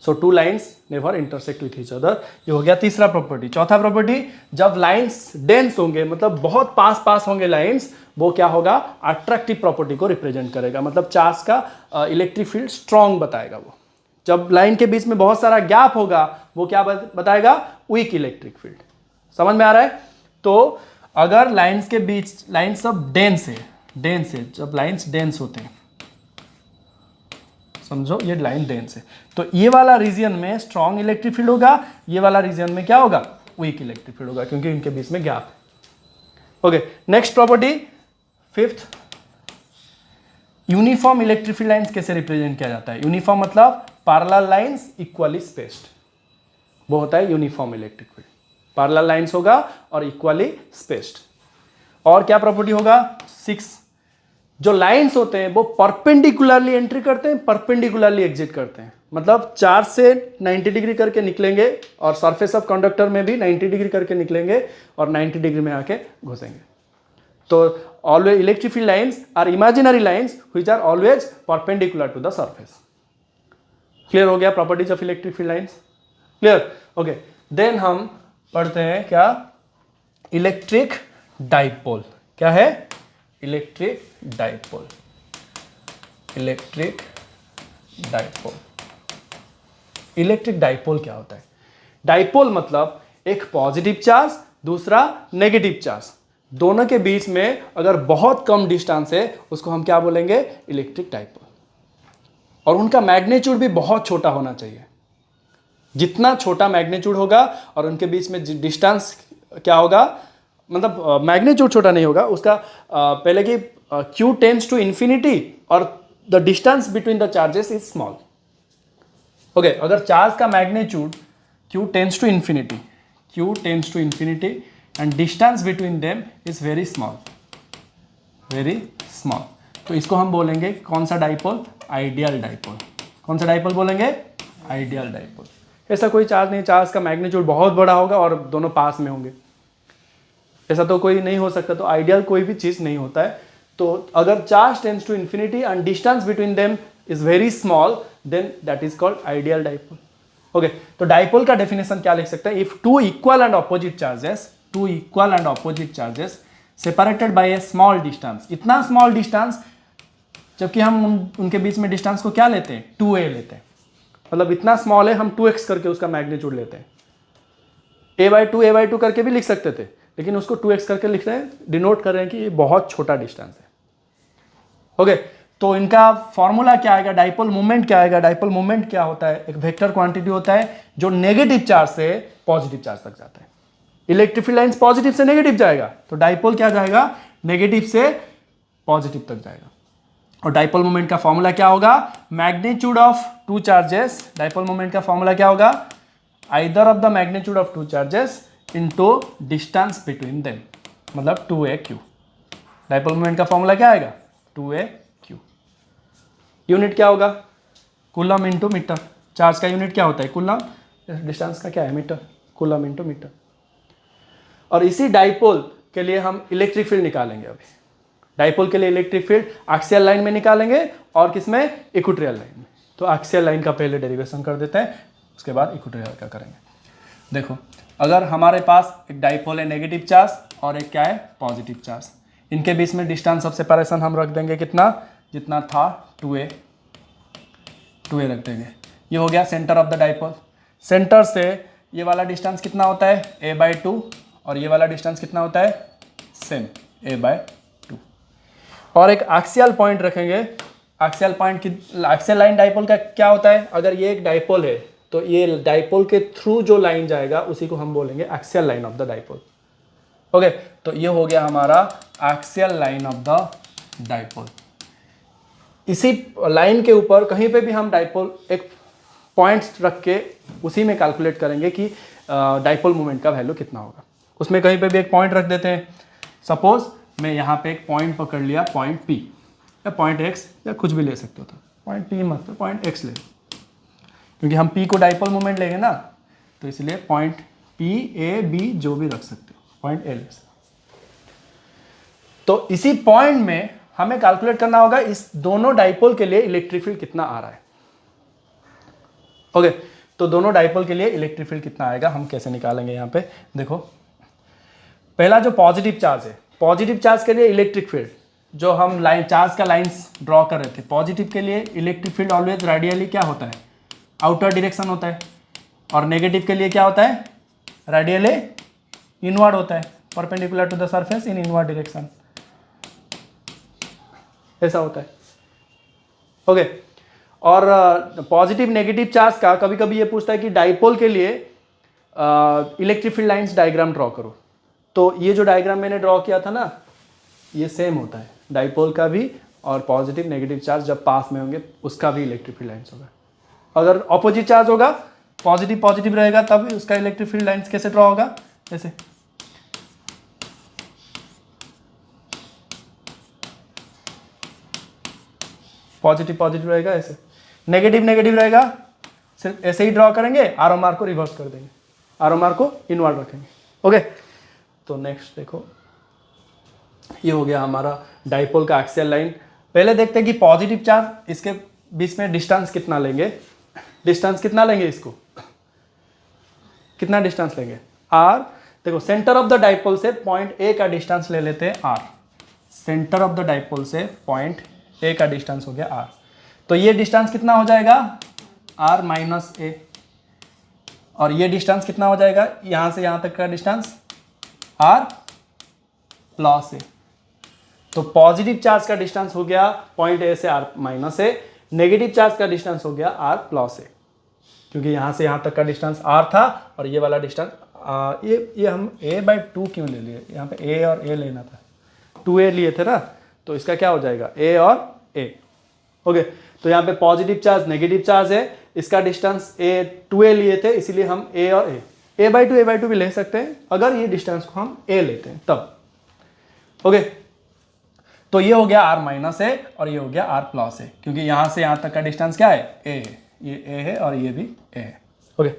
So two lines never intersect with each other. ये हो गया तीसरा property. चौथा property, जब lines dense होंगे, मतलब बहुत पास पास होंगे लाइंस, वो क्या होगा, अट्रैक्टिव प्रॉपर्टी को रिप्रेजेंट करेगा, मतलब चार्ज का इलेक्ट्रिक फील्ड स्ट्रॉन्ग बताएगा वो। जब लाइन के बीच में बहुत सारा गैप होगा, वो क्या बताएगा, वीक इलेक्ट्रिक फील्ड। समझ में आ रहा है? तो अगर लाइंस के बीच, लाइन सब डेंस है, जब लाइंस डेंस होते हैं, समझो ये लाइन डेंस है, तो ये वाला रीजन में स्ट्रॉन्ग इलेक्ट्रिक फील्ड होगा, ये वाला रीजन में क्या होगा, वीक इलेक्ट्रिक फील्ड होगा, क्योंकि इनके बीच में गैप है। Okay, next property, fifth, uniform electric field lines कैसे रिप्रेजेंट किया जाता है। यूनिफॉर्म मतलब पैरेलल लाइंस इक्वली स्पेस्ड, वो होता है uniform electric field. Parallel lines होगा और इक्वली स्पेस्ड। और क्या प्रॉपर्टी होगा, 6, जो लाइंस होते हैं वो परपेंडिकुलरली एंट्री करते हैं, परपेंडिकुलरली एग्जिट करते हैं, मतलब चार्ज से 90 डिग्री करके निकलेंगे और सरफेस ऑफ कंडक्टर में भी 90 डिग्री करके निकलेंगे और 90 डिग्री में आके घुसेंगे। तो always electric field lines are imaginary lines which are always perpendicular to the surface. Clear हो गया properties of electric field lines? Clear? Okay, then हम पढ़ते हैं क्या, इलेक्ट्रिक डाइपोल। क्या है, electric dipole. Electric dipole, electric dipole क्या होता है? डाइपोल मतलब एक पॉजिटिव चार्ज, दूसरा नेगेटिव चार्ज, दोनों के बीच में अगर बहुत कम डिस्टेंस है, उसको हम क्या बोलेंगे, इलेक्ट्रिक डाइपोल। और उनका मैग्नीट्यूड भी बहुत छोटा होना चाहिए। जितना छोटा मैग्नीट्यूड होगा और उनके बीच में डिस्टेंस क्या होगा, मतलब मैग्नीट्यूड छोटा नहीं होगा उसका, पहले कि Q टेंड्स टू इन्फिनिटी और the distance between the charges is small. Okay, अगर चार्ज का magnitude Q tends to infinity, Q tends to infinity and distance between them is very small, very small, तो इसको हम बोलेंगे कौन सा dipole, ideal dipole. कौन सा डाइपोल बोलेंगे, आइडियल डाइपोल। ऐसा कोई चार्ज नहीं, चार्ज का मैग्नीट्यूड बहुत बड़ा होगा और दोनों पास में होंगे, ऐसा तो कोई नहीं हो सकता। तो आइडियल कोई भी चीज नहीं होता है। तो अगर charge tends to infinity and distance between them is very small, then that is called ideal dipole. Okay, तो डाइपोल का डेफिनेशन क्या लिख सकते हैं, if two equal and opposite charges, two equal and opposite charges separated by a small distance, इतना small distance, जबकि हम उनके बीच में डिस्टेंस को क्या लेते हैं, 2a लेते हैं, मतलब इतना स्मॉल है हम 2x करके उसका मैग्नीट्यूड लेते हैं। a/2 करके भी लिख सकते थे, लेकिन उसको 2x करके लिख रहे हैं, डिनोट कर रहे हैं कि ये बहुत छोटा डिस्टेंस है। ओके, तो इनका फॉर्मूला क्या आएगा, डाइपोल मोमेंट क्या आएगा। डाइपोल मोमेंट क्या होता है, एक वेक्टर क्वांटिटी होता है जो नेगेटिव चार्ज से पॉजिटिव चार्ज तक जाता है। इलेक्ट्रिक फील्ड लाइंस पॉजिटिव से नेगेटिव जाएगा, तो डाइपोल क्या जाएगा, नेगेटिव से पॉजिटिव तक जाएगा। और डाइपोल मोमेंट का फॉर्मूला क्या होगा, magnitude of two charges, dipole moment का फॉर्मूला क्या होगा, either of the magnitude of two charges into distance between them, मतलब 2a/q। डाइपोल मोमेंट का फॉर्मूला क्या आएगा, 2a/q। यूनिट क्या होगा, कूलम इनटू मीटर। चार्ज का यूनिट क्या होता है, कूलम, डिस्टेंस का क्या है, मीटर, कूलम इनटू मीटर। और इसी डाइपोल के लिए हम इलेक्ट्रिक फील्ड निकालेंगे। अभी डाइपोल के लिए इलेक्ट्रिक फील्ड एक्सियल लाइन में निकालेंगे और किसमें, इक्वेटोरियल लाइन में। तो एक्सियल लाइन का पहले डेरिवेशन कर देते हैं, उसके बाद इक्वेटोरियल का करेंगे। देखो, अगर हमारे पास एक डाइपोल है नेगेटिव चार्ज और एक क्या है, पॉजिटिव चार्ज, इनके बीच में डिस्टेंस ऑफ सेपरेशन हम रख देंगे कितना, जितना था 2a रख देंगे। ये हो गया centre of the dipole. Centre से ये वाला डिस्टेंस कितना होता है a/2 और ये वाला डिस्टेंस कितना होता है सेम a/2। और एक एक्सियल पॉइंट रखेंगे। एक्सियल पॉइंट की एक्सियल लाइन डाइपोल का क्या होता है, अगर ये एक डाइपोल है तो ये डाइपोल के थ्रू जो लाइन जाएगा उसी को हम बोलेंगे axial line of the dipole. Okay, तो ये हो गया हमारा axial line of the dipole. इसी लाइन के ऊपर कहीं पे भी हम डाइपोल एक पॉइंट्स रख के उसी में कैलकुलेट करेंगे कि डाइपोल मोमेंट का वैल्यू कितना होगा। उसमें कहीं पे भी एक पॉइंट रख देते हैं। सपोज मैं यहाँ पे एक पॉइंट पकड़ लिया, पॉइंट P या पॉइंट X या कुछ भी ले सकते हो, तो पॉइंट P मत तो पॉइंट X ले, क्योंकि हम P को डाइपोल मोमेंट लेंगे ना, तो इसलिए पॉइंट P A B जो भी रख सकते हो, पॉइंट A ले सकते हो। तो इसी पॉइंट में हमें कैलकुलेट करना होगा इस दोनों डाइपोल के लिए इलेक्ट्रिक फील्ड कितना आ रहा है। ओके, तो दोनों डाइपोल के लिए इलेक्ट्रिक फील्ड कितना आएगा हम कैसे निकालेंगे। यहाँ पे देखो, पहला जो पॉजिटिव चार्ज है, पॉजिटिव चार्ज के लिए इलेक्ट्रिक फील्ड जो हम लाइन चार्ज का लाइंस ड्रॉ कर रहे थे, पॉजिटिव के लिए इलेक्ट्रिक फील्ड ऑलवेज रेडियली क्या होता है, आउटर डायरेक्शन होता है। और नेगेटिव के लिए क्या होता है, रेडियली इनवर्ड होता है, perpendicular to the surface in inward direction, ऐसा होता है। ओके, और पॉजिटिव नेगेटिव चार्ज का कभी कभी ये पूछता है कि डाइपोल के लिए electric field lines diagram draw करो। तो ये जो डायग्राम मैंने ड्रॉ किया था ना, ये सेम होता है डाइपोल का भी, और पॉजिटिव नेगेटिव चार्ज जब पास में होंगे उसका भी इलेक्ट्रिक फील्ड लाइंस होगा। अगर ऑपोजिट चार्ज होगा, पॉजिटिव पॉजिटिव रहेगा, तब उसका इलेक्ट्रिक फील्ड लाइंस कैसे ड्रॉ होगा, ऐसे। पॉजिटिव पॉजिटिव रहेगा ऐसे, नेगेटिव नेगेटिव रहेगा, सिर्फ ऐसे ही ड्रॉ करेंगे, आरो मार्क को रिवर्स कर देंगे, आरो मार्क को इनवर्ड रखेंगे। ओके, तो नेक्स्ट देखो, ये हो गया हमारा डाइपोल का एक्सियल लाइन। पहले देखते हैं कि पॉजिटिव चार्ज इसके बीच में डिस्टेंस कितना लेंगे। डिस्टेंस कितना लेंगे, इसको कितना डिस्टेंस लेंगे, r। देखो, सेंटर ऑफ द डाइपोल से पॉइंट A का डिस्टेंस ले लेते हैं r। Centre of the dipole से पॉइंट A का डिस्टेंस हो गया r, तो ये डिस्टेंस कितना हो जाएगा, r माइनस a। और ये डिस्टेंस कितना हो जाएगा, यहां से यहां तक का डिस्टेंस r प्लस a। तो पॉजिटिव चार्ज का डिस्टेंस हो गया पॉइंट A से r minus a, negative charge का डिस्टेंस हो गया r प्लस a, क्योंकि यहां से यहां तक का डिस्टेंस r था और ये वाला डिस्टेंस ये हम a/2 क्यों ले लिए, यहाँ पे a और a लेना था, 2a लिए थे ना, तो इसका क्या हो जाएगा a और a। ओके, तो यहाँ पे पॉजिटिव चार्ज नेगेटिव चार्ज है, इसका डिस्टेंस a 2a लिए थे, इसीलिए हम a और a/2 भी ले सकते हैं अगर ये डिस्टेंस को हम a लेते हैं तब। ओके, तो ये हो गया r माइनस a और ये हो गया r प्लस a, क्योंकि यहां से यहां तक का डिस्टेंस क्या है, a है, ये a है और ये भी a है। Okay,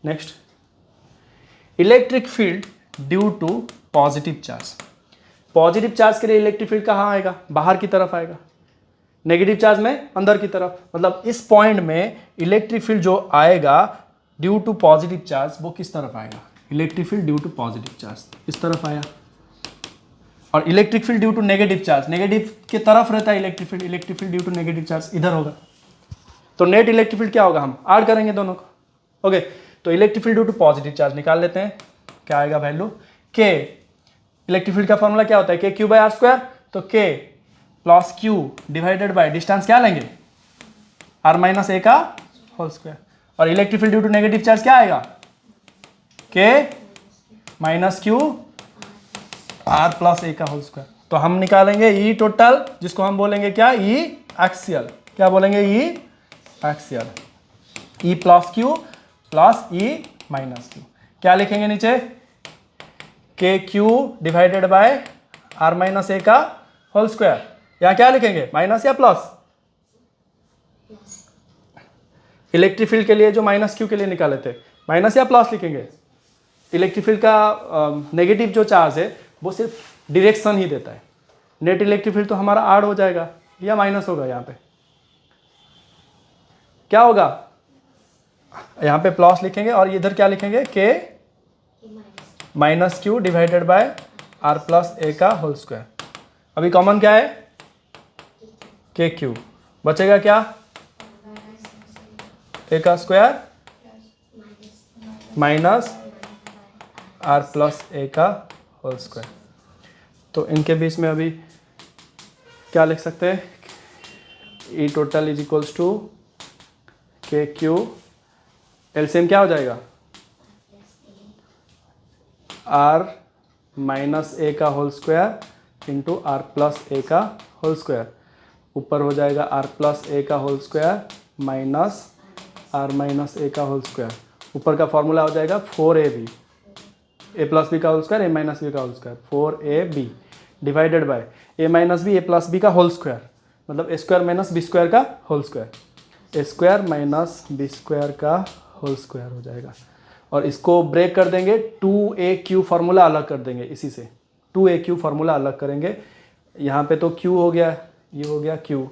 next, electric field due to positive charge. Positive charge के लिए इलेक्ट्रिक फील्ड कहाँ आएगा, बाहर की तरफ आएगा, नेगेटिव चार्ज में अंदर की तरफ। मतलब इस पॉइंट में इलेक्ट्रिक फील्ड जो आएगा ड्यू टू पॉजिटिव चार्ज, वो किस तरफ आएगा, electric field due to positive charge इस तरफ आया, और electric field due to negative charge negative की तरफ रहता है electric field due to negative charge इधर होगा। तो नेट इलेक्ट्रिक फील्ड क्या होगा, हम ऐड करेंगे दोनों को। ओके, तो electric field due to positive charge निकाल लेते हैं, क्या आएगा वैल्यू, k। इलेक्ट्रिक फील्ड का फॉर्मूला क्या होता है, k/r², तो k plus q divided by distance क्या लेंगे, r माइनस a का होल स्क्वायर। और electric field due to negative charge क्या आएगा, k minus q r plus a का होल स्क्वायर। तो हम निकालेंगे E टोटल, जिसको हम बोलेंगे क्या, E एक्सियल, क्या बोलेंगे, E axial, E plus q plus E minus q। क्या लिखेंगे नीचे, KQ divided by r minus a का होल स्क्वायर, या क्या लिखेंगे, माइनस या प्लस। इलेक्ट्रिक फील्ड के लिए जो माइनस q के लिए निकाले थे, माइनस या प्लस लिखेंगे। इलेक्ट्रिक फील्ड का नेगेटिव जो चार्ज है वो सिर्फ डायरेक्शन ही देता है, नेट इलेक्ट्रिक फील्ड तो हमारा ऐड हो जाएगा या माइनस होगा, यहाँ पे क्या होगा, यहाँ पे प्लस लिखेंगे और इधर क्या लिखेंगे, k minus q divided by r plus a का होल स्क्वायर। अभी कॉमन क्या है, के क्यू, बचेगा क्या, ए का square minus are plus A का होल स्क्वायर। तो इनके बीच में अभी क्या लिख सकते हैं, E total is equals to K Q, LCM क्या हो जाएगा, आर माइनस ए का whole square into R plus A का होल स्क्वायर, ऊपर हो जाएगा आर प्लस ए का whole square minus R minus A का होल स्क्वायर, ऊपर का फॉर्मूला हो जाएगा 4ab, ए प्लस बी का whole square A minus B का whole square, 4ab divided by A minus B A plus B का whole square, मतलब A square minus B square का whole square, A square minus B square का whole square हो जाएगा। और इसको break कर देंगे, 2aq फार्मूला अलग कर देंगे, इसी से 2aq फार्मूला अलग करेंगे। यहाँ पे तो q हो गया, ये हो गया q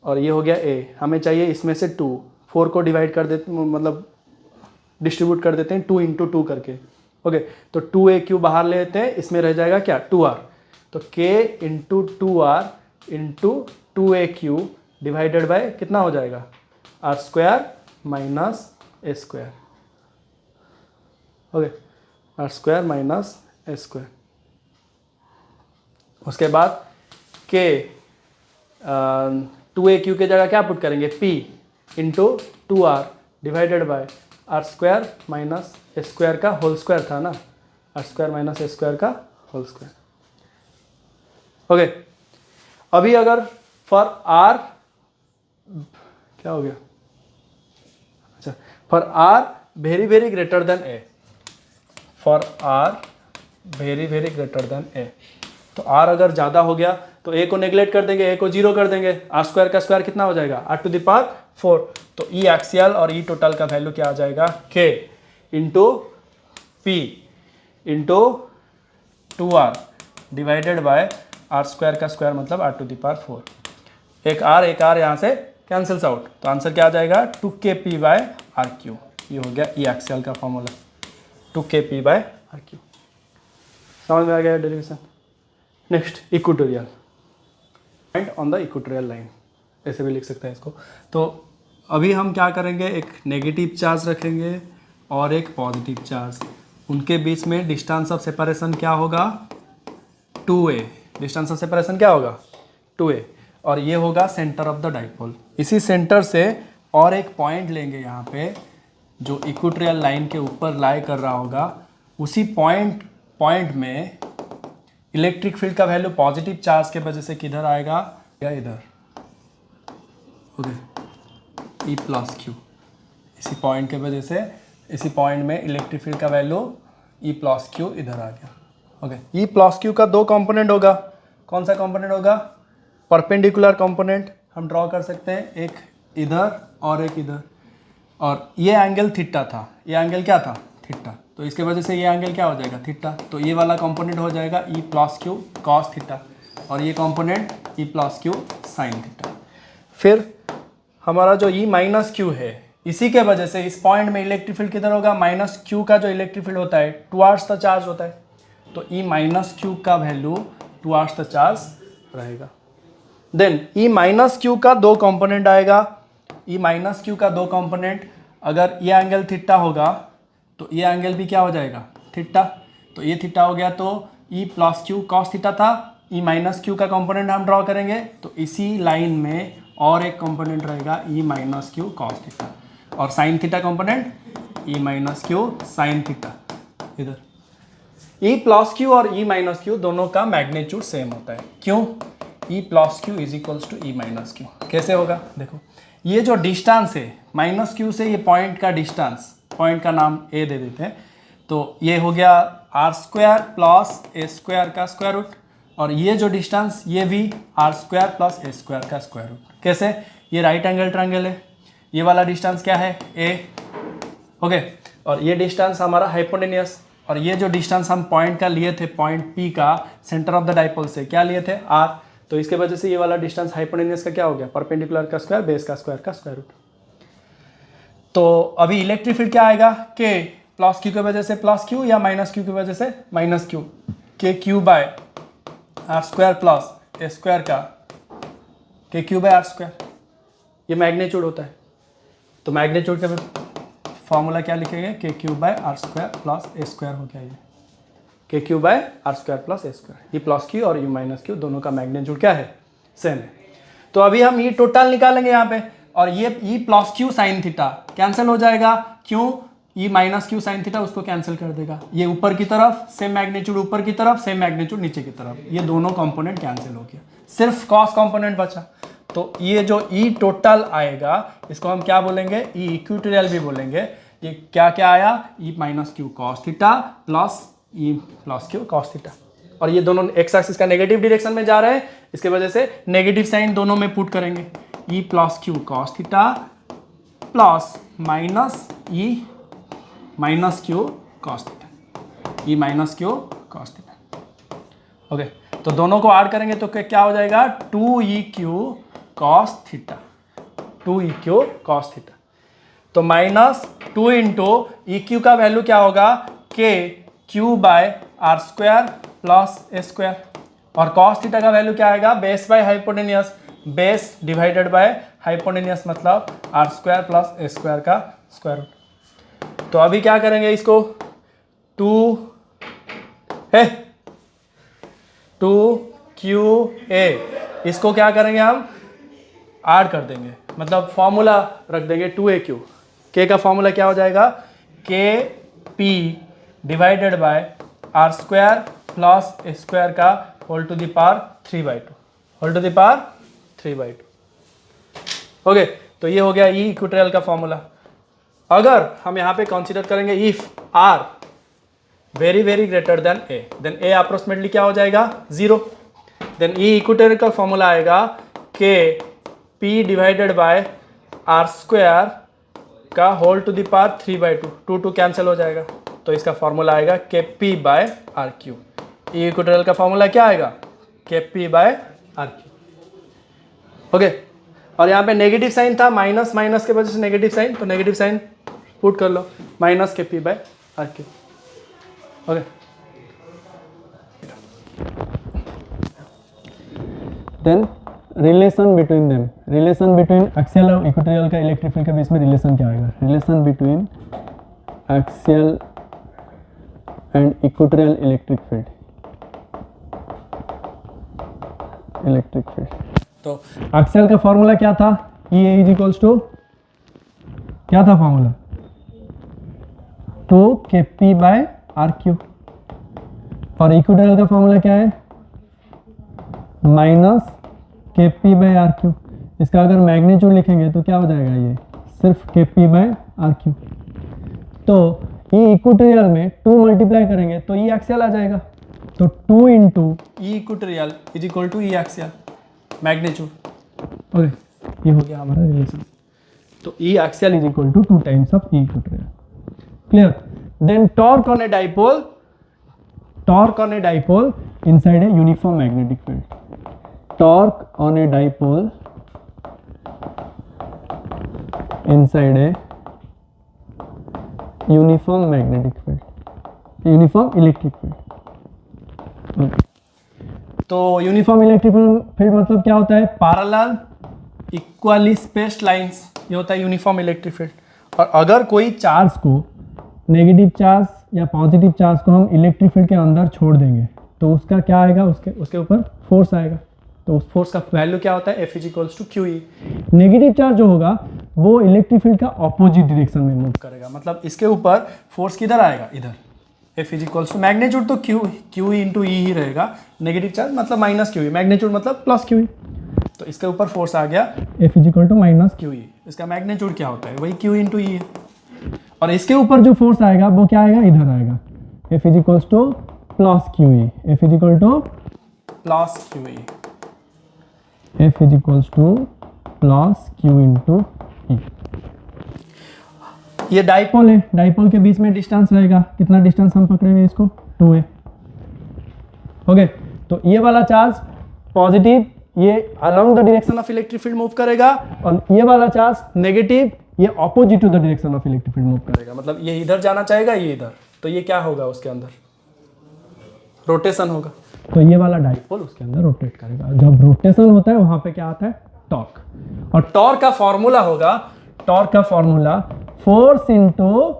और ये हो गया a, हमें चाहिए इसमें से 2, 4 को डिवाइड कर देते, मतलब डिस्ट्रीब्यूट कर देते हैं 2 इंटू 2 करके। ओके, तो 2aq बाहर ले लेते हैं, इसमें रह जाएगा क्या, 2r, तो k into 2r into 2aq divided by कितना हो जाएगा, R square minus A square. Okay, R square minus A square. उसके बाद k 2aq के जगह क्या पुट करेंगे, p into 2r divided by R square minus A square का होल स्क्वायर था ना, R square minus A square का होल स्क्वायर। ओके, अभी अगर फॉर आर क्या हो गया, अच्छा, for R very very greater than A, for R very very greater than A, तो आर अगर ज़्यादा हो गया तो ए को नेग्लेक्ट कर देंगे, ए को 0 कर देंगे, आर स्क्वायर का स्क्वायर कितना हो जाएगा, आर टू द पावर 4, तो ई एक्सियल और ई टोटल का वैल्यू क्या आ जाएगा, K into P into 2r divided by R square का स्क्वायर मतलब आर टू द पावर 4, एक आर यहाँ से कैंसिल्स आउट, तो आंसर क्या आ जाएगा 2kp बाय आर क्यू, ये हो गया ई एक्सियल का formula 2kp by R cube. समझ में आ गया derivation. Next equatorial, point on the equatorial line, ऐसे भी लिख सकते हैं इसको। तो अभी हम क्या करेंगे, एक नेगेटिव चार्ज रखेंगे और एक पॉजिटिव चार्ज, उनके बीच में डिस्टेंस ऑफ सेपरेशन क्या होगा, 2a, डिस्टेंस ऑफ सेपरेशन क्या होगा 2a, और ये होगा सेंटर ऑफ द डाइपोल। इसी सेंटर से और एक पॉइंट लेंगे यहाँ पे जो इक्वेटोरियल लाइन के ऊपर लाई कर रहा होगा, उसी पॉइंट में इलेक्ट्रिक फील्ड का वैल्यू पॉजिटिव चार्ज के वजह से किधर आएगा, या इधर, ओके, ई प्लस क्यू, इसी पॉइंट के वजह से इसी पॉइंट में इलेक्ट्रिक फील्ड का वैल्यू ई प्लस क्यू इधर आ गया। ओके, ई प्लस क्यू का 2 कंपोनेंट होगा, कौन सा कंपोनेंट होगा, परपेंडिकुलर कंपोनेंट हम ड्रॉ कर सकते हैं, एक इधर और एक इधर, और ये एंगल थीटा था, ये एंगल क्या था, थीटा, तो इसके वजह से ये एंगल क्या हो जाएगा, थीटा, तो ये वाला कंपोनेंट हो जाएगा ई प्लस क्यू कॉस थीटा, और ये component E plus Q sine theta. फिर हमारा जो ई माइनस क्यू है, इसी के वजह से इस पॉइंट में इलेक्ट्रिक फील्ड किधर होगा, माइनस क्यू का जो इलेक्ट्रिक फील्ड होता है टुवार्ड्स द चार्ज होता है, तो ई माइनस क्यू का वैल्यू टुवार्ड्स द चार्ज रहेगा। देन ई माइनस क्यू का 2 कंपोनेंट आएगा, ई माइनस क्यू का 2 कंपोनेंट, अगर ये एंगल थीटा होगा तो ये एंगल भी क्या हो जाएगा, थीटा, तो ये थीटा हो गया, तो E plus Q cos theta था, ई माइनस क्यू का कंपोनेंट हम ड्रॉ करेंगे, तो इसी लाइन में और एक कंपोनेंट रहेगा E minus Q cos theta, और sine theta component E minus Q sine theta इधर। ई प्लस क्यू और ई माइनस क्यू दोनों का मैग्नीट्यूड सेम होता है, क्यों, E plus Q is equals to E minus Q. कैसे होगा, देखो, ये जो डिस्टेंस है माइनस क्यू से ये पॉइंट का डिस्टेंस, पॉइंट का नाम ए दे देते हैं, तो ये हो गया R square plus A square का स्क्वायर रूट, और ये जो डिस्टेंस ये भी R square plus A square का स्क्वायर रूट। कैसे, ये राइट एंगल ट्रायंगल है, ये वाला डिस्टेंस क्या है ए, ओके, और ये डिस्टेंस हमारा हाइपोटेन्यूस, और ये जो डिस्टेंस हम पॉइंट का लिए थे, पॉइंट पी का सेंटर ऑफ द डाइपोल से क्या लिए थे, आर, तो इसके वजह से ये वाला डिस्टेंस हाइपोटेन्यूस का क्या हो गया, परपेंडिकुलर का स्क्वायर बेस का स्क्वायर रूट। तो अभी इलेक्ट्रिक फील्ड क्या आएगा, के प्लस क्यू की वजह से प्लस क्यू या माइनस क्यू की वजह से minus Q, K Q by R square plus A square का K Q by R square, ये मैग्नीट्यूड होता है। तो मैग्नीट्यूड का फॉर्मूला क्या लिखेंगे, K Q by R square plus A square हो गया ये, K Q by R square plus A square. ये प्लस क्यू और यू माइनस क्यू दोनों का मैग्नीट्यूड क्या है, सेम है। तो अभी हम ये टोटल निकालेंगे यहाँ पे, और ये ई plus Q sine theta cancel हो जाएगा, क्यों, ई माइनस क्यू साइन थीटा उसको कैंसिल कर देगा। ये ऊपर की तरफ सेम मैग्नीट्यूड, ऊपर की तरफ सेम मैग्नीट्यूड नीचे की तरफ, ये दोनों कंपोनेंट कैंसिल हो गया, सिर्फ कॉस कंपोनेंट बचा। तो ये जो ई टोटल आएगा इसको हम क्या बोलेंगे, ई इक्विटोरियल भी बोलेंगे। ये क्या क्या आया, E minus Q cos theta plus E plus Q cos theta, और ये दोनों एक्स एक्सिस का नेगेटिव डायरेक्शन में जा रहे हैं, इसके वजह से नेगेटिव साइन दोनों में पुट करेंगे, E plus Q cos theta plus minus E minus Q cos theta, E minus Q cos theta. Okay, तो दोनों को ऐड करेंगे तो क्या हो जाएगा, 2e cos theta, 2e cos theta. तो माइनस 2 इंटू ई क्यू का वैल्यू क्या होगा, K Q by R square plus A square, और कॉस थीटा का वैल्यू क्या आएगा, base by hypotenuse, base divided by hypotenuse मतलब R square plus A square का स्क्वायर रूट। तो अभी क्या करेंगे इसको, 2qa, इसको क्या करेंगे हम ऐड कर देंगे, मतलब फॉर्मूला रख देंगे 2aq, के का फॉर्मूला क्या हो जाएगा, K P divided by R square plus A square का whole to the power 3/2, whole to the power 3/2। Okay, तो ये हो गया ई इक्विटोरियल का फॉर्मूला। अगर हम यहाँ पे कंसीडर करेंगे if R very very greater than A, then A approximately क्या हो जाएगा, 0, देन ई इक्विटोरियल का फॉर्मूला आएगा K P divided by R square का whole to the power 3/2, 2 cancel हो जाएगा, तो इसका फॉर्मूला आएगा K P by R cube. E equatorial का फॉर्मूला क्या आएगा, K P by R cube. Okay, और यहाँ पे नेगेटिव साइन था, माइनस माइनस के वजह से नेगेटिव साइन, तो नेगेटिव साइन पुट कर लो, minus K P by R cube. Okay, then relation between them, relation between axial और इक्वेटोरियल का इलेक्ट्रिक फील्ड के बीच में रिलेशन क्या आएगा, relation between axial and equatorial electric field, electric field. तो एक्सियल का फॉर्मूला क्या था, E A is equals to, क्या था formula, 2kp by R cube, और इक्वेटोरियल का फॉर्मूला क्या है, minus kp bye R cube. इसका अगर मैग्नीट्यूड लिखेंगे तो क्या हो जाएगा, ये सिर्फ kp बाय आर क्यू। तो ई इक्वेटोरियल में 2 मल्टीप्लाई करेंगे तो ई एक्सियल आ जाएगा, तो 2 into E equatorial is equal to E axial magnitude. Okay, ये हो गया हमारा रिलेशन। तो E axial is equal to 2 times of E equatorial, clear. Then torque on a dipole, torque on a dipole inside a uniform magnetic field, torque on a dipole inside a uniform magnetic field, uniform electric field। तो uniform electric field मतलब क्या होता है, parallel equally spaced lines, ये होता है uniform electric field. और अगर कोई चार्ज को, नेगेटिव चार्ज या पॉजिटिव चार्ज को हम इलेक्ट्रिक फील्ड के अंदर छोड़ देंगे तो उसका क्या आएगा, उसके ऊपर फोर्स आएगा। तो उस फोर्स का वैल्यू क्या होता है, F equals to Q E. Negative charge जो होगा वो इलेक्ट्रिक फील्ड का ऑपोजिट डायरेक्शन में मूव करेगा, मतलब इसके ऊपर फोर्स किधर आएगा, इधर। F इक्वल्स टू मैग्नीट्यूड तो क्यू ई इंटू ई ही रहेगा, नेगेटिव चार्ज मतलब माइनस क्यू ई, मैग्नीट्यूड मतलब प्लस क्यू ई। तो इसके ऊपर फोर्स आ गया F equal to minus Q E, इसका मैग्नीट्यूड क्या होता है, वही क्यू इंटू ई है। और इसके ऊपर जो फोर्स आएगा वो क्या आएगा, इधर आएगा, F equals to plus Q E, F equal to plus Q E, F is equals to plus Q into E. ये डाइपोल है, डाइपोल के बीच में डिस्टेंस रहेगा, कितना डिस्टेंस हम पकड़ेंगे इसको, 2a। ओके, तो ये वाला चार्ज पॉजिटिव, ये along the direction of electric field move करेगा, और ये वाला चार्ज नेगेटिव, ये opposite to the direction of electric field move करेगा, मतलब ये इधर जाना चाहेगा, ये इधर, तो ये क्या होगा, उसके अंदर रोटेशन होगा। तो ये वाला डाइपोल उसके अंदर रोटेट करेगा। जब रोटेशन होता है वहां पे क्या आता है, टॉर्क। और टॉर्क का फॉर्मूला होगा, टॉर्क का formula force into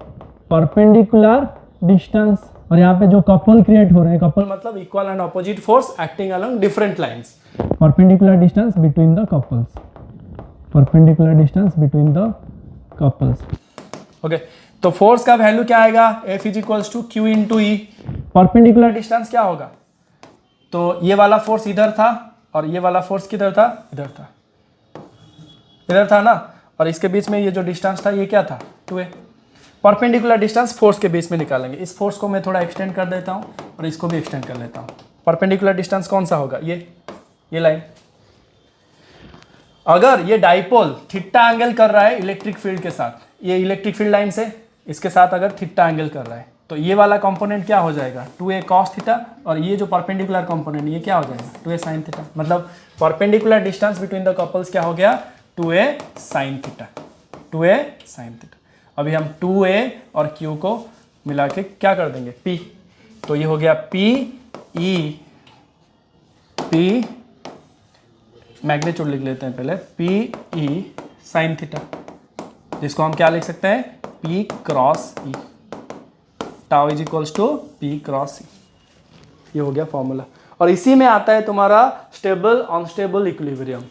perpendicular distance. और यहाँ पे जो कपल क्रिएट हो रहे हैं, कपल मतलब equal and opposite force acting along different lines, perpendicular distance between the couples, perpendicular distance between the couples. Okay, तो फोर्स का वैल्यू क्या आएगा, F is equals to Q into E. Perpendicular distance क्या होगा, तो ये वाला फोर्स इधर था और ये वाला फोर्स किधर था, इधर था, इधर था ना, और इसके बीच में ये जो डिस्टेंस था ये क्या था, 2a। परपेंडिकुलर डिस्टेंस फोर्स के बीच में निकालेंगे। इस फोर्स को मैं थोड़ा एक्सटेंड कर देता हूँ और इसको भी एक्सटेंड कर लेता हूँ। परपेंडिकुलर डिस्टेंस कौन सा होगा, ये लाइन। अगर ये डाइपोल थीटा एंगल कर रहा है इलेक्ट्रिक फील्ड के साथ, ये इलेक्ट्रिक फील्ड लाइन से इसके साथ अगर थीटा एंगल कर रहा है, तो ये वाला कंपोनेंट क्या हो जाएगा, 2a cos थीटा, और ये जो परपेंडिकुलर कंपोनेंट ये क्या हो जाएगा, 2a sin थीटा। मतलब perpendicular distance between the couples क्या हो गया, 2a sin theta, 2a sin theta. अभी हम 2a और q को मिला के क्या कर देंगे, p, तो ये हो गया p मैग्नीट्यूड लिख लेते हैं पहले, p sin थीटा, जिसको हम क्या लिख सकते हैं, p cross e, tau is equals to p cross e। ये हो गया फॉर्मूला। और इसी में आता है तुम्हारा stable unstable equilibrium.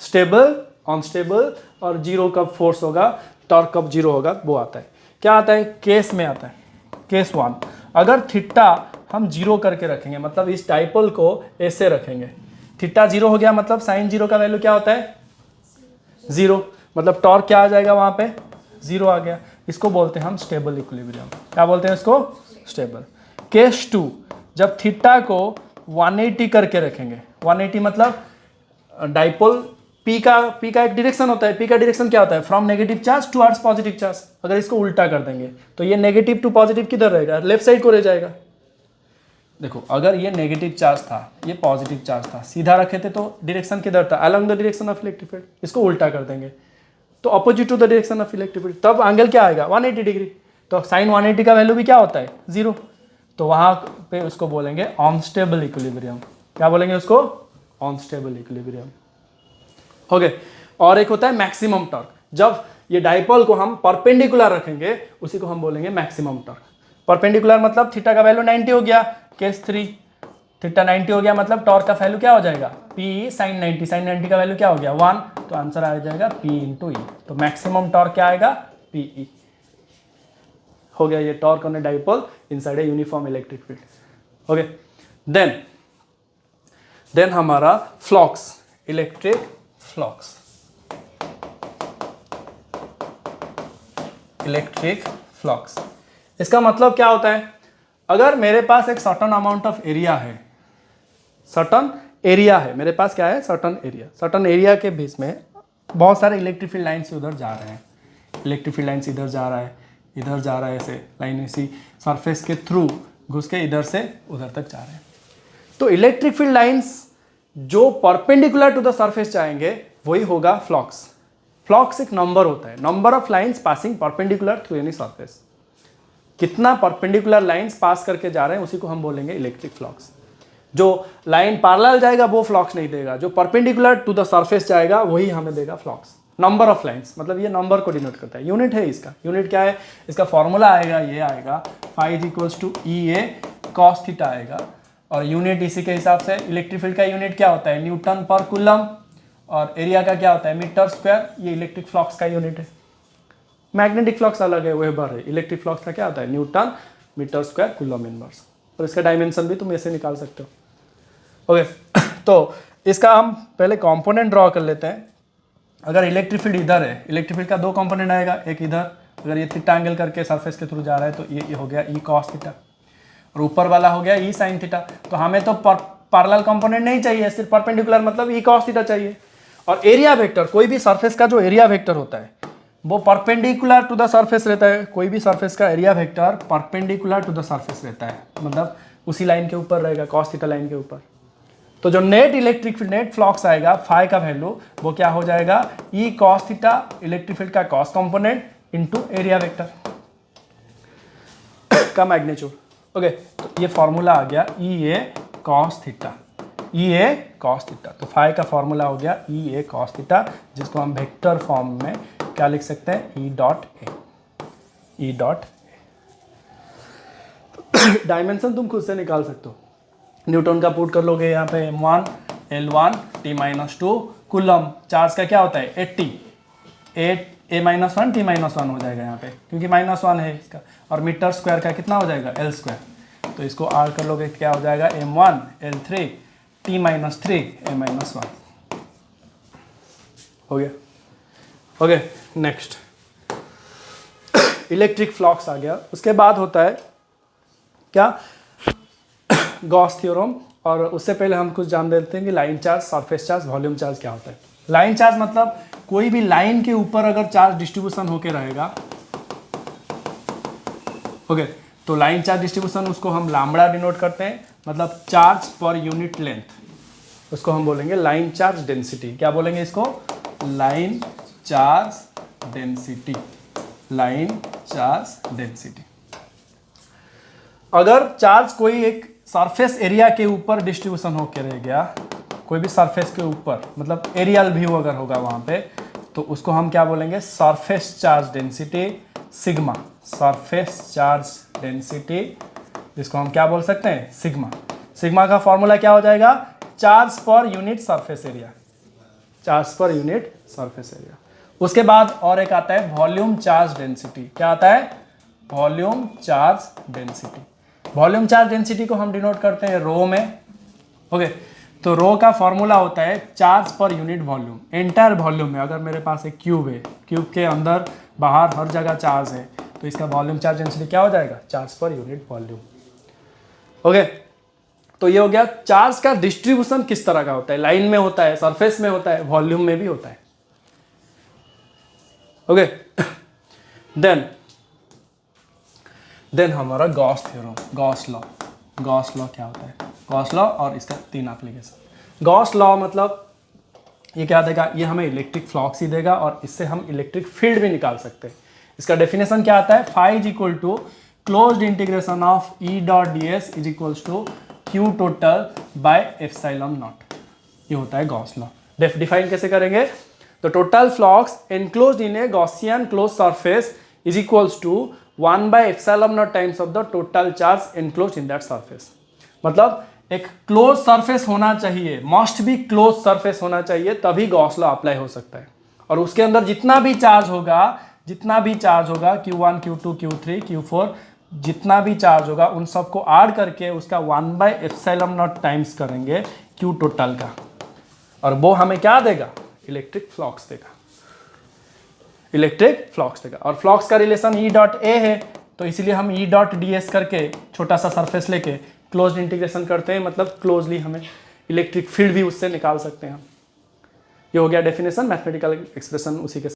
Stable unstable और जीरो कब फोर्स होगा, टॉर्क कब जीरो होगा, वो आता है। क्या आता है, केस में आता है, केस 1। अगर थीटा हम जीरो करके रखेंगे, मतलब इस डाइपोल को ऐसे रखेंगे, थीटा जीरो हो गया, मतलब साइन जीरो का वैल्यू क्या होता है, जीरो, मतलब टॉर्क क्या आ जाएगा वहां पे, जीरो आ गया। इसको बोलते हैं हम स्टेबल इक्विलिब्रियम। क्या बोलते हैं इसको, स्टेबल। केस 2, जब थीटा को 180 करके रखेंगे, 180 मतलब डाइपोल P का एक डायरेक्शन होता है, P का डायरेक्शन क्या होता है, from negative charge towards positive charge. अगर इसको उल्टा कर देंगे तो ये नेगेटिव टू पॉजिटिव किधर रहेगा, लेफ्ट साइड को रह जाएगा। देखो, अगर ये नेगेटिव चार्ज था, ये पॉजिटिव चार्ज था, सीधा रखे थे तो डायरेक्शन किधर था, along the direction of electric field. इसको उल्टा कर देंगे तो opposite to the direction of electric field, तब एंगल क्या आएगा, 180 डिग्री। तो साइन 180 का वैल्यू भी क्या होता है, जीरो। तो वहां पे उसको बोलेंगे अनस्टेबल इक्विलिब्रियम। क्या बोलेंगे उसको, अनस्टेबल इक्विलिब्रियम। हो गए। और एक होता है मैक्सिमम टॉर्क। जब ये डाइपोल को हम परपेंडिकुलर रखेंगे, उसी को हम बोलेंगे मैक्सिमम टॉर्क। परपेंडिकुलर मतलब थीटा का वैल्यू 90 हो गया, केस 3 थीटा 90 हो गया, मतलब टॉर्क का वैल्यू क्या हो जाएगा, P sin 90। sin 90 का वैल्यू क्या हो गया, 1, तो आंसर आ जाएगा P इंटू ई। तो मैक्सिमम टॉर्क क्या आएगा, PE। हो गया ये torque on a dipole inside a uniform electric field. Okay, then हमारा flux, electric flux, electric flux. इसका मतलब क्या होता है, अगर मेरे पास एक सर्टन अमाउंट ऑफ एरिया है, सर्टन एरिया है मेरे पास, क्या है, सर्टन एरिया, सर्टन एरिया के बीच में बहुत सारे इलेक्ट्रिक फील्ड लाइन्स उधर जा रहे हैं, इलेक्ट्रिक फील्ड लाइन्स इधर जा रहा है, इधर जा रहा है, ऐसे लाइन इसी सरफेस के थ्रू घुस के इधर से उधर तक जा रहे हैं। तो इलेक्ट्रिक फील्ड लाइन्स जो परपेंडिकुलर टू द सरफेस जाएंगे वही होगा फ्लक्स। फ्लक्स एक नंबर होता है, number of lines passing perpendicular through any surface. कितना परपेंडिकुलर लाइन्स पास करके जा रहे हैं उसी को हम बोलेंगे इलेक्ट्रिक फ्लक्स। जो लाइन पैरेलल जाएगा वो फ्लक्स नहीं देगा, जो परपेंडिकुलर टू द सरफेस जाएगा वही हमें देगा फ्लक्स। नंबर ऑफ लाइन्स मतलब ये नंबर को डिनोट करता है, यूनिट है इसका। यूनिट क्या है, इसका फॉर्मूला आएगा, ये आएगा phi is equals to EA cos theta आएगा। और यूनिट इसी के हिसाब से, इलेक्ट्रिक फील्ड का यूनिट क्या होता है, न्यूटन पर कूलम, और एरिया का क्या होता है, मीटर स्क्वायर। ये इलेक्ट्रिक फ्लक्स का यूनिट है। मैग्नेटिक फ्लक्स अलग है, वेबर है। इलेक्ट्रिक फ्लक्स का क्या होता है, newton metre square coulomb inverse. और इसका डायमेंशन भी तुम ऐसे निकाल सकते हो। ओके, तो इसका हम पहले कंपोनेंट ड्रॉ कर लेते हैं। अगर इलेक्ट्रिक फील्ड इधर है, इलेक्ट्रिक फील्ड का दो कंपोनेंट आएगा, एक इधर, अगर ये थीटा एंगल करके सरफेस के थ्रू जा रहा है तो ये हो गया E cos थीटा, और ऊपर वाला हो गया E sin थीटा। तो हमें तो पैरेलल कंपोनेंट नहीं चाहिए, सिर्फ परपेंडिकुलर मतलब E cos थीटा चाहिए। और एरिया वेक्टर, कोई भी सरफेस का जो एरिया वेक्टर होता है वो परपेंडिकुलर टू द सरफेस रहता है। कोई भी सरफेस का area vector perpendicular to the surface रहता है, मतलब उसी लाइन के ऊपर रहेगा, cos थीटा लाइन के ऊपर। तो जो net electric field, net flux आएगा, फाई का वैल्यू वो क्या हो जाएगा, E cos theta electric field का cos component into area vector का मैग्नीट्यूड। ओके, तो ये फॉर्मूला आ गया EA कॉस थीटा, ई ए कॉस थीटा। तो फाई का फॉर्मूला हो गया ई ए कॉस थीटा, जिसको हम वेक्टर फॉर्म में क्या लिख सकते हैं, E dot A, E dot A. Dimension तुम खुद से निकाल सकते हो, न्यूटन का पुट कर लोगे यहाँ पे m1 L1 T-2 coulomb. Charge का क्या होता है 80, A-1 T-1 हो जाएगा यहाँ पे, क्योंकि -1 है इसका। और मीटर स्क्वायर का कितना हो जाएगा L स्क्वायर, तो इसको R कर लोगे क्या हो जाएगा m1 L3 T-3 A-1 हो गया। ओके, नेक्स्ट इलेक्ट्रिक फ्लक्स आ गया। उसके बाद होता है क्या, गॉस थ्योरम। और उससे पहले हम कुछ जान लेते हैं कि line charge, surface charge, volume charge क्या होता है। लाइन चार्ज मतलब कोई भी लाइन के ऊपर अगर चार्ज डिस्ट्रीब्यूशन होके रहेगा, ओके, तो लाइन चार्ज डिस्ट्रीब्यूशन उसको हम लैम्बडा डिनोट करते हैं, मतलब चार्ज पर यूनिट लेंथ। उसको हम बोलेंगे लाइन चार्ज डेंसिटी। क्या बोलेंगे इसको, line charge density, line charge density. अगर चार्ज कोई एक सरफेस एरिया के ऊपर डिस्ट्रीब्यूशन होकर रह गया, कोई भी सरफेस के ऊपर, मतलब एरियल व्यू अगर होगा वहां पे, तो उसको हम क्या बोलेंगे, surface charge density sigma, surface charge density, जिसको हम क्या बोल सकते हैं, सिग्मा। सिग्मा का फॉर्मूला क्या हो जाएगा, charge per unit surface area, charge per unit surface area. उसके बाद और एक आता है वॉल्यूम चार्ज डेंसिटी। क्या आता है, volume charge density. Volume charge density को हम डिनोट करते हैं रो में। ओके, तो रो का फॉर्मूला होता है charge per unit volume. Entire volume में अगर मेरे पास एक क्यूब है, क्यूब के अंदर बाहर हर जगह चार्ज है, तो इसका वॉल्यूम चार्ज डेंसिटी क्या हो जाएगा, charge per unit volume. Okay, तो ये हो गया चार्ज का डिस्ट्रीब्यूशन किस तरह का होता है, लाइन में होता है, सरफेस में होता है, वॉल्यूम में भी होता है। ओके, देन हमारा Gauss theorem, Gauss law. Gauss law क्या होता है, गॉस लॉ और इसका 3 एप्लीकेशन। गॉस लॉ मतलब ये क्या देगा, ये हमें इलेक्ट्रिक फ्लक्स ही देगा और इससे हम इलेक्ट्रिक फील्ड भी निकाल सकते हैं। इसका डेफिनेशन क्या आता है, phi is equal to closed integration of E dot D S is equals to Q total by epsilon naught. ये होता है गॉस लॉ। डिफाइन कैसे करेंगे, तो total flux enclosed in a Gaussian close surface is equals to 1 by epsilon naught times of the total charge enclosed in that surface। मतलब एक close surface होना चाहिए, मस्ट भी क्लोज सरफेस होना चाहिए, तभी गॉस लॉ अप्लाई हो सकता है। और उसके अंदर जितना भी चार्ज होगा Q1 Q2 Q3 Q4, जितना भी चार्ज होगा उन सबको ऐड करके उसका 1 by epsilon naught टाइम्स करेंगे Q टोटल का, और वो हमें क्या देगा, इलेक्ट्रिक फ्लक्स देगा, इलेक्ट्रिक फ्लक्स देगा। और फ्लक्स का रिलेशन ई डॉट ए है, तो इसीलिए हम ई डॉट डी एस करके छोटा सा सरफेस लेके क्लोज इंटीग्रेशन करते हैं, मतलब क्लोजली हमें इलेक्ट्रिक फील्ड भी उससे निकाल सकते हैं हम। ये हो गया डेफिनेशन, मैथमेटिकल एक्सप्रेशन उसी के